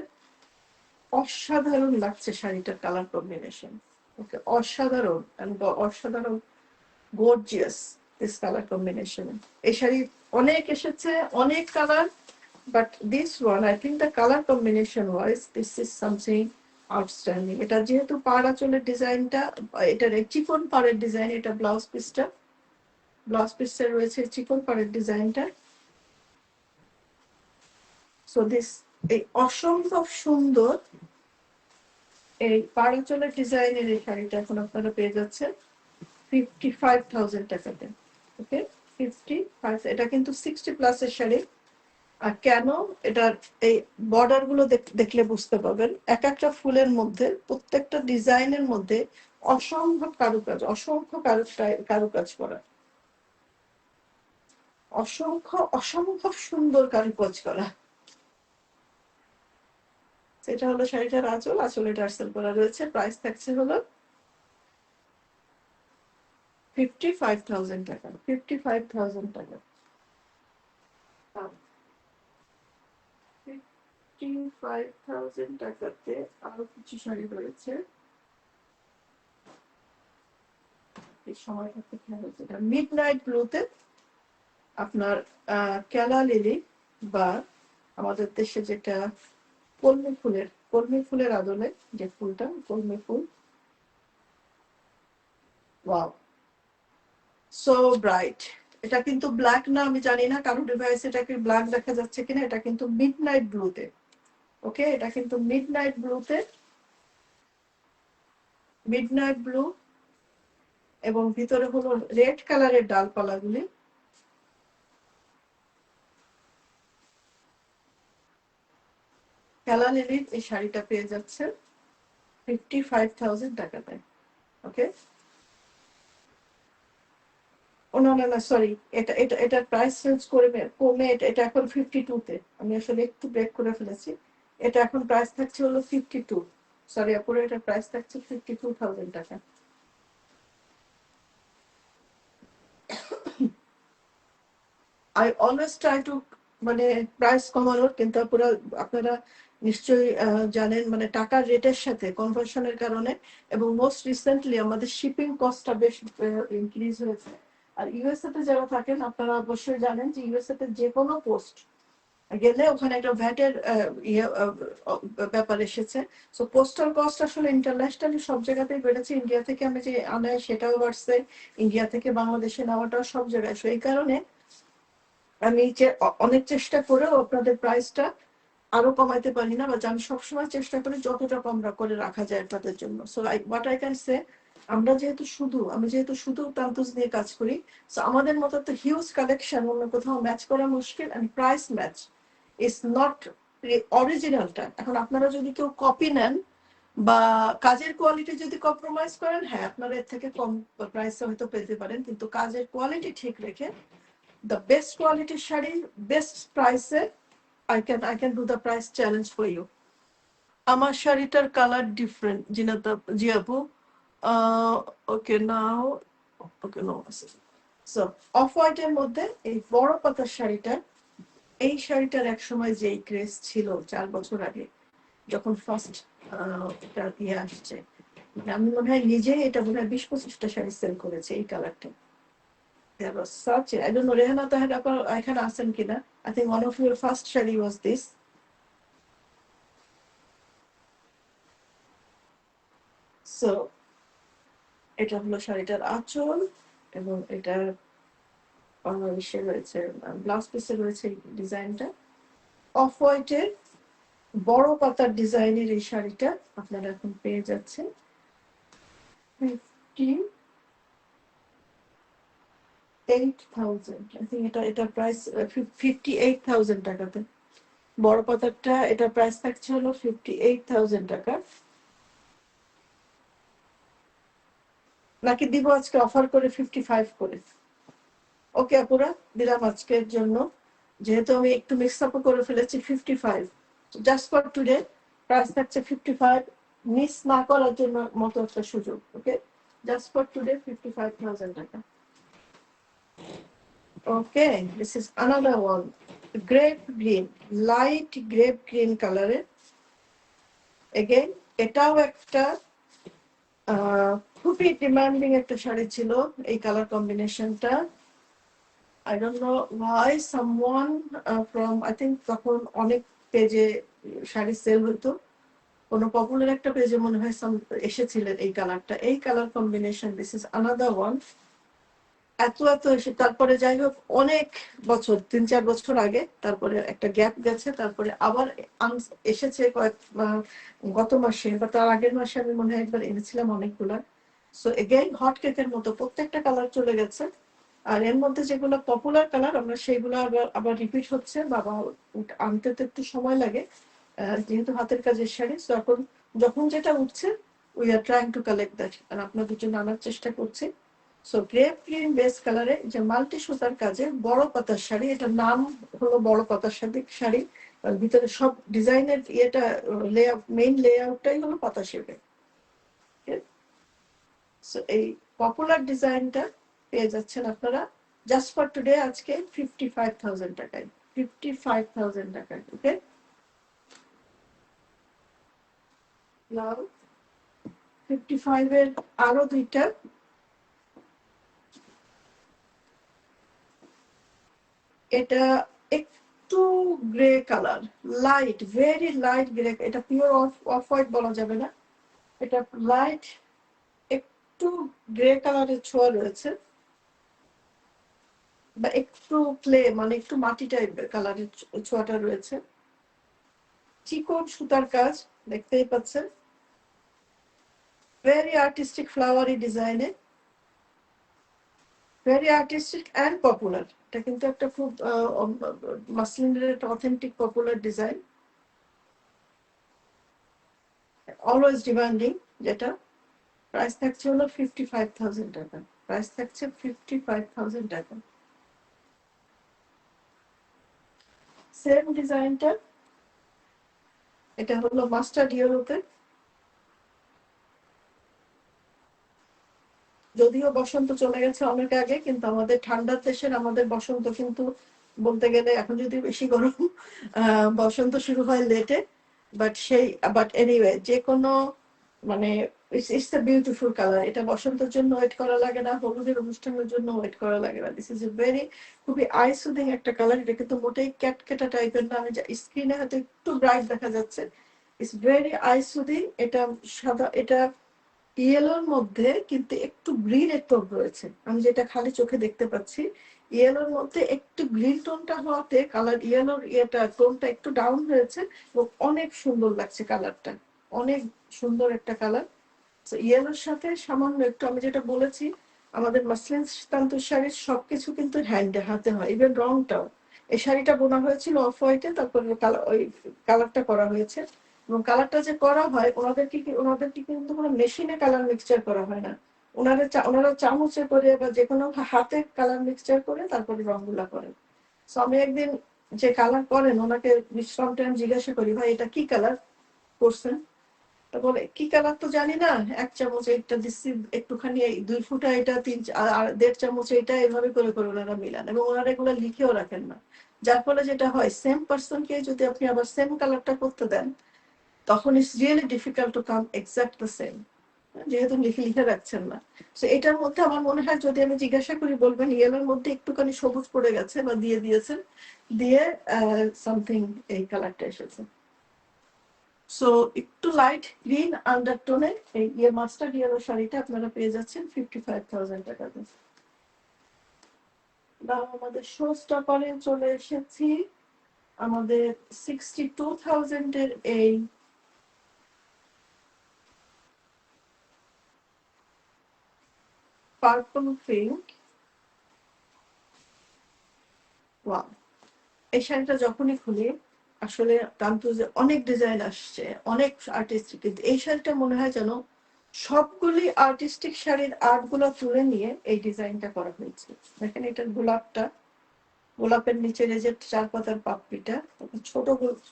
অসাধারণ লাগছে শাড়িটার কালার কম্বিনেশন। ওকে, অসাধারণ, অসাধারণ গর্জিয়াস দিস কালার কম্বিনেশন। এই শাড়ি অনেক এসেছে, অনেক colour, but this one I think the colour combination wise this is something outstanding. এটা যেহেতু পাড় আঁচলের ডিজাইনটা, এটার চিকন পাড়ের ডিজাইন, এটা ব্লাউজ পিসটা, ব্লাউজ পিসটা রয়েছে চিকন পাড়ের ডিজাইনটা। সো দিস, এই অসম্ভব সুন্দর এই পাড় আঁচলের ডিজাইনের এই শাড়িটা এখন আপনারা পেয়ে যাচ্ছেন 55,000 টাকাতে। ওকে, 55। এটা কিন্তু 60+ এর শাড়ি। আর কেন, এটার এই বর্ডার গুলো দেখলে বুঝতে পারবেন, এক একটা ফুলের মধ্যে, প্রত্যেকটা ডিজাইনের মধ্যে অসম্ভব কারুকাজ, অসংখ্য কারুকাজ করা, অসংখ্য অসম্ভব সুন্দর কারুকাজ করা। সেটা হলো শাড়িটার আঁচল, আঁচলে টার্সেল করা রয়েছে। প্রাইস থাকছে হলো 55,000 টাকা, 55,000 টাকা। 55,000 টাকাতে আরো কিছু শাড়ি রয়েছে। এই সময়টা কোথায় হচ্ছে, এটা মিড নাইট ব্লুতে আপনার কেলা লিলি বা আমাদের দেশে যেটা কলমি ফুলের আদলে যে ফুলটা, কলমি ফুল। Wow, so bright. এটা কিন্তু ব্ল্যাক না, আমি জানি না কারো ডিভাইস এটাকে ব্ল্যাক দেখা যাচ্ছে কিনা, এটা কিন্তু মিড নাইট ব্লুতে। ওকে, এটা কিন্তু মিড নাইট ব্লুতে, মিড নাইট ব্লু, এবং ভিতরে হলো রেড কালারের ডালপালাগুলি। কেলা লিলির এই শাড়িটা পেয়ে যাচ্ছে 55,000 টাকাতে। ওকে, ও না না না, সরি, এটার প্রাইস চেঞ্জ করে কমে এটা এখন 52 তে। আমি আসলে একটু ব্রেক করে ফেলেছি। এটা এখন প্রাইস থাকছে হলো 52। সরি আপুরে, এটার প্রাইস থাকছে 52,000 টাকা। আই অলওয়েজ ট্রাই টু মানে প্রাইস কমানোর, কিন্তু পুরো আপনারা নিশ্চয়ই জানেন মানে টাকার রেটের সাথে কনভার্সনের কারণে, এবং মোস্ট রিসেন্টলি আমাদের শিপিং কস্টটা বেশ ইনক্রিজ হয়েছে। আর ইউএসএ তে যারা থাকেন আপনারা অবশ্যই জানেন যে ইউএসএ তে যে কোনো পোস্ট গেলে ওখানে একটা ভ্যাটের ব্যাপার এসেছে। সো পোস্টাল কস্ট আসলে ইন্টারন্যাশনালি সব জায়গাতেই বেড়েছে। ইন্ডিয়া থেকে আমি যে আনাই সেটাও বাড়ছে, ইন্ডিয়া থেকে বাংলাদেশে নেওয়াটাও সব জায়গায়। সো এই কারণে আমি যে অনেক চেষ্টা করেও আপনাদের প্রাইসটা আরো কমাইতে পারি না, বা আমি সবসময় চেষ্টা করি যতটা কম করে রাখা যায় আপনাদের জন্য। So what I can say, আমি যেহেতু শুধু তান্তুজ নিয়ে কাজ করি, সো আমাদের মতো তো হিউজ কালেকশন অন্য কোথাও ম্যাচ করা মুশকিল, and price match is not অরিজিনালটা। এখন আপনারা যদি কেউ কপি নেন বা কাজের কোয়ালিটি যদি কম্প্রোমাইজ করেন, হ্যাঁ আপনারা এর থেকে কম প্রাইসে হয়তো পেতে পারেন, কিন্তু কাজের কোয়ালিটি ঠিক রেখে the best quality sari best price A I can do the price challenge for you. আমার শাড়িটার কালার ডিফারেন্ট জিনাতা জি আপু। Okay now, okay no, so off white এর মধ্যে এই বড় পাতার শাড়িটা, এই শাড়িটার এক সময় যেই ক্রেজ ছিল 4 বছর আগে যখন ফার্স্ট এটা দিয়ে আসছে, আমি মনে হয় নিজে এটা মনে হয় 20-25টা শাড়ি সেল করেছে এই কালারটা। There was such I don't know, Rehana Tahir appa ekhane aছেন কিনা। I think one of your first shari was this. So এটা হলো শাড়িটার আঁচল, এবং এটার ইসে রয়েছে, ব্লাউজ পিসে রয়েছে ডিজাইনটা। অফ হোয়াইটের বড় পাতার ডিজাইনের এই শাড়িটা আপনারা এখন পেয়ে যাচ্ছেন 58,000। I think এটা প্রাইস 58,000 টাকাতে। বড় পাতারটা এটা প্রাইস থাকছে হলো 58,000 টাকা। নাকি দিব আজকে অফার করে 55 করে? ওকে আপুরা, দিলাম আজকের জন্য, যেহেতু আমি একটু মিক্স আপ করে ফেলেছি 55 জাস্ট ফর টুডে। প্রাইস থাকছে 55, মিস না করার জন্য মতো একটা সুযোগ। ওকে, জাস্ট ফর টুডে 55,000 টাকা। Okay, this is another one, grape green, light grape green কালারের। এগেইন এটাও একটা খুবই ডিমান্ডিং একটা শাড়ি ছিল এই কালার কম্বিনেশনটা। I don't know why someone from I think তখন অনেক পেজে শাড়ি সেল হতো, কোনো পপুলার একটা পেজে মনে হয় এসেছিলেন এই কালারটা, এই colour combination. This is another one. এত এসে তারপরে যাই হোক অনেক বছর, 3-4 বছর আগে তারপরে একটা গ্যাপ গেছে, তারপরে আবার এসেছে কয়েক গত মাসে বা তার আগের মাসে আমি মনে হয় একবার এনেছিলাম অনেকগুলা। সো এগেইন হট কেকের মতো প্রত্যেকটা কালার চলে গেছে। আর এর মধ্যে যেগুলো পপুলার কালার আমরা সেগুলো আবার রিপিট হচ্ছে, বাবা আনতে তো একটু সময় লাগে যেহেতু হাতের কাজের শাড়ি। তো এখন যখন যেটা উঠছে we are trying to collect that, আর আপনাদের জন্য আনার চেষ্টা করছি। সো গ্রেপ গ্রিন বেস কালারে যে মাল্টি সুতার কাজে বড় পাতার শাড়ি, এটার নাম হলো বড় পাতার শাড়ি। ভিতরে সব ডিজাইনের ইয়েটা মেইন লেআউটটাই হলো পাতা শেপে। সো এই পপুলার ডিজাইনটা পেয়ে যাচ্ছেন আপনারা জাস্ট ফর টুডে আজকে 55,000 টাকায়। 55,000 টাকায়। ওকে, নাও 55 এর আরো দুইটা, এটা একটু grey colour, light, very light grey, এটা পিওর অফ হোয়াইট বলা যাবে না, এটা লাইট একটু গ্রে কালারের ছোঁয়া রয়েছে, বা একটু ক্লে মানে একটু মাটি টাইপের কালারের ছোঁয়াটা রয়েছে। চিকন সুতার কাজ দেখতেই পাচ্ছেন, ভেরি আর্টিস্টিক ফ্লাওয়ারি ডিজাইনে, ভেরি আর্টিস্টিক অ্যান্ড পপুলার। এটা কিন্তু একটা খুব মাসলিনের একটা authentic popular design, always demanding. যেটা প্রাইস থাকছে হলো 55,000 টাকা, প্রাইস থাকছে 55,000 টাকা। সেম ডিজাইনটা, এটা হলো মাস্টার্ড ইয়েলোতে, যদিও বসন্ত চলে গেছে অনেক আগে, কিন্তু আমাদের ঠান্ডার দেশের আমাদের বসন্ত কিন্তু বলতে গেলে এখন যদি বেশি গরম, বসন্ত শুরু হয় লেটে, বাট এনিওয়ে যে কোনো মানে ইটস এ বিউটিফুল কালার। এটা বসন্তের জন্য ওয়েট করা লাগে না, হলুদের অনুষ্ঠানের জন্য ওয়েট করা লাগে না। দিস ইজ এ ভেরি খুবই আই সুদিং একটা কালার। এটা কিন্তু মোটেই ক্যাটকেটা টাইপের না, আমি স্ক্রিনে হয়তো একটু ব্রাইট দেখা যাচ্ছে, ইটস ভেরি আই সুদিং। এটা সাদা, এটা ইয়েলোর মধ্যে কিন্তু একটু গ্রিনের টোন রয়েছে, আমি যেটা খালি চোখে দেখতে পাচ্ছি। ইয়েলোর মধ্যে একটু গ্রিন টোনটা হওয়াতে কালার ইয়েলোর টোনটা একটু ডাউন হয়েছে, এবং অনেক সুন্দর লাগছে কালারটা, অনেক সুন্দর একটা কালার। ইয়েলোর সাথে সামান্য একটু, আমি যেটা বলেছি আমাদের মাসলিন তান্তর শাড়ির সবকিছু কিন্তু হ্যান্ডে হাতে হয়, ইভেন রংটাও। এই শাড়িটা বোনা হয়েছিল অফ হোয়াইটে, তারপরে ওই কালারটা করা হয়েছে। এবং কালারটা যে করা হয় ওনাদেরকে কিন্তু কোনো মেশিনে কালার মিক্সচার করা হয় না, ওনারা চামচে করে বা যে কোনো হাতে কালার মিক্সচার করে তারপরে রংগুলা করেন। সো আমি একদিন যে কালার করেন ওনাকে বিশ্রাম টাইম জিজ্ঞাসা করি, ভাই এটা কি কালার করছেন? তা বলে কি কালার তো জানি না, 1 চামচ এটা দিচ্ছি, একটুখানি 2 ফুটা এটা, 1.5 চামচ এটা, এভাবে করে করে ওনারা মিলান, এবং ওনারা এগুলো লিখেও রাখেন না। যার ফলে যেটা হয়, সেম পার্সনকে যদি আপনি আবার সেম কালারটা করতে দেন, তখন it's really difficult to come exact the same, যেহেতু লিখে লিখে রাখছেন না। তো এটার মধ্যে আমার মনে হয় যদি আমি জিজ্ঞাসা করি বলবেন ইয়েলোর মধ্যে একটুখানি সবুজ পড়ে গেছে বা দিয়ে দিয়েছেন, দিয়ে সামথিং এই কালারটা এসেছে। সো একটু লাইট গ্রিন আন্ডারটোনে এই মাস্টার্ড ইয়েলো শাড়িটা আপনারা পেয়ে যাচ্ছেন 55,000 টাকাতে। দাম আমাদের শো স্টপারে চলে এসেছি, আমাদের 62,000 এর এই পার্পল পিঙ্ক, ওয়াও! এই শাড়িটা যখনই খুলি আসলে তান্তুজে অনেক ডিজাইন আসছে, অনেক আর্টিস্টিক, কিন্তু এই শাড়িটা মনে হয় যেন সবগুলি আর্টিস্টিক শাড়ির আর্ট গুলো তুলে নিয়ে এই ডিজাইনটা করা হয়েছে। দেখেন এটার গোলাপটা, গোলাপের নিচের এই যে 4 পাতার পাপড়িটা, ছোট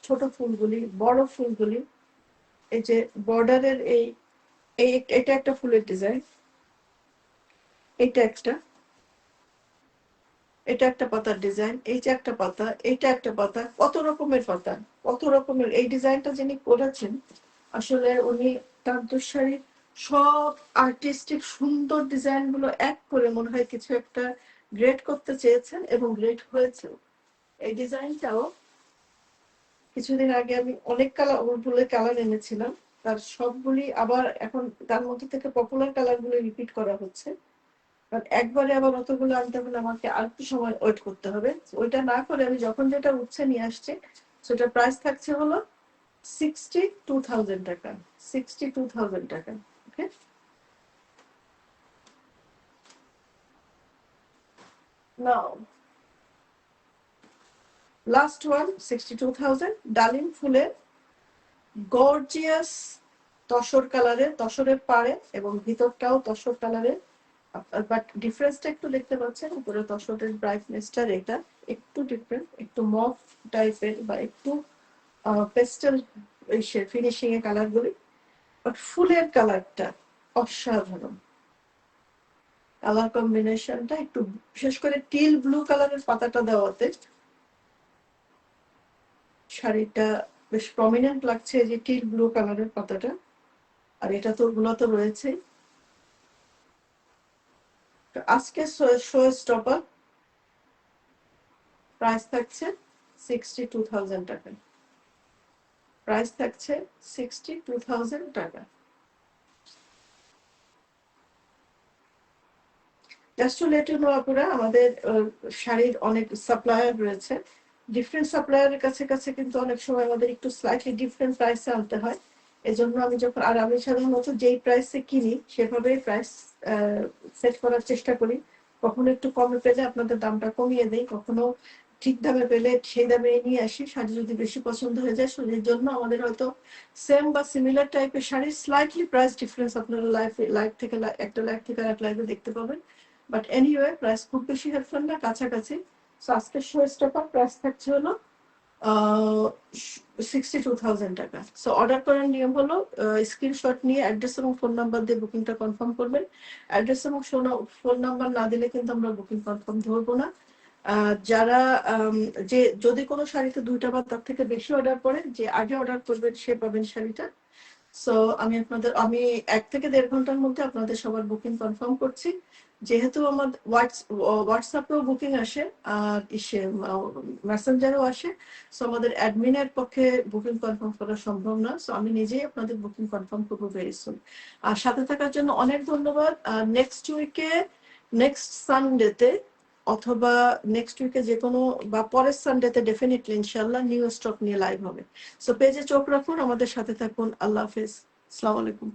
ছোট ফুলগুলি, বড় ফুলগুলি, এই যে বর্ডারের এই এটা একটা ফুলের ডিজাইন, এটা একটা, এটা একটা পাতার ডিজাইন, এই যে একটা পাতা, এইটা একটা পাতা, কত রকমের পাতা, কত রকমের। এই ডিজাইনটা যিনি করেছেন আসলে উনি তান্তর শাড়ির সব আর্টিস্টিক সুন্দর ডিজাইন গুলো এক করে মনে হয় কিছু একটা গ্রেড করতে চেয়েছেন, এবং গ্রেড হয়েছে। এই ডিজাইনটাও কিছুদিন আগে আমি অনেক ফুলের কালার এনেছিলাম, তার সবগুলি আবার এখন তার মধ্যে থেকে পপুলার কালার গুলো রিপিট করা হচ্ছে, কারণ একবারে আবার অতগুলো আনতে হলে আমাকে আর একটু সময় ওয়েট করতে হবে। ওইটা না করে আমি যখন যেটা উঠছে নিয়ে আসছি, সেটা প্রাইস থাকছে হলো 62,000 টাকা, 62,000 টাকা। ওকে, নাও লাস্ট ওয়ান 62,000, ডালিম ফুলের গর্জিয়াস তসর কালারের, তসরের পাড়ে এবং ভিতরটাও তসর কালারের, বাট ডিফারেন্সটা একটু দেখতে পাচ্ছেন, উপরে তসরের ব্রাইটনেসটা এটা একটু ডিফারেন্ট, একটু মফ টাইপের বা একটু পেস্টেল ফিনিশিং এর কালার গুলি, বাট ফুলের কালারটা অসাধারণ। কালার কম্বিনেশনটা একটু, বিশেষ করে টিল ব্লু কালারের পাতাটা দেওয়াতে শাড়িটা বেশ প্রমিনেন্ট লাগছে, যে টিল ব্লু কালারের পাতাটা। আর এটা তো ওগুলো তো রয়েছে। আজকে শো স্টপার প্রাইস থাকছে 62,000 টাকা। প্রাইস থাকছে 62,000 টাকা। Just to let you know আপুরা, আমাদের শাড়ির অনেক সাপ্লায়ার রয়েছে। ডিফারেন্ট সাপ্লায়ারের কাছে কাছে কিন্তু অনেক সময় আমাদের একটু স্লাইটলি ডিফারেন্ট প্রাইসে আনতে হয়। এজন্য আমি যখন আমি সাধারণত যেই প্রাইসে কিনি সেভাবেই প্রাইস সেট করার চেষ্টা করি। কখনো একটু কমে পেলে আপনাদের দামটা কমিয়ে দেই, কখনো ঠিক দামে পেলে সেই দামে নিয়ে আসি। শাড়ি যদি বেশি পছন্দ হয়ে যায় সেই জন্য আমাদের হয়তো সেম বা সিমিলার টাইপের শাড়ির স্লাইটলি প্রাইস ডিফারেন্স আপনারা লাইভ থেকে একটা লাইভ থেকে আর এক লাইভে দেখতে পাবেন। বাট এনিওয়ে প্রাইস খুব বেশি হেল্পফুল না, কাছাকাছি। সো আজকের শো স্টপার প্রাইস থাকছে হলো 62,000 টাকা। সো অর্ডার করার নিয়ম হলো স্ক্রিনশট নিয়ে অ্যাড্রেস এবং ফোন নাম্বার দিয়ে বুকিংটা কনফার্ম করবেন। অ্যাড্রেস এবং ফোন নাম্বার না দিলে কিন্তু আমরা বুকিং কনফার্ম ধরবো না। যারা যে যদি কোনো শাড়িতে 2টা বা তার থেকে বেশি অর্ডার করেন, যে আগে অর্ডার করবেন সে পাবেন শাড়িটা। সো আমি 1 থেকে 1.5 ঘন্টার মধ্যে আপনাদের সবার বুকিং কনফার্ম করছি। যেহেতু আমার হোয়াটসঅ্যাপেও বুকিং আসে আর মেসেঞ্জারও আসে, সো আমাদের অ্যাডমিনের পক্ষে বুকিং কনফার্ম করা সম্ভব না। সো আমি নিজেই আপনাদের বুকিং কনফার্ম করবো ভেরি সুন। আর সাথে থাকার জন্য অনেক ধন্যবাদ। নেক্সট সানডেতে অথবা নেক্সট উইকে যে কোনো বা পরের সানডেতে ডেফিনেটলি ইনশাল্লাহ নিউ স্টক নিয়ে লাইভ হবে। সো পেজে চোখ রাখুন, আমাদের সাথে থাকুন। আল্লাহ হাফেজ, আসসালামু আলাইকুম।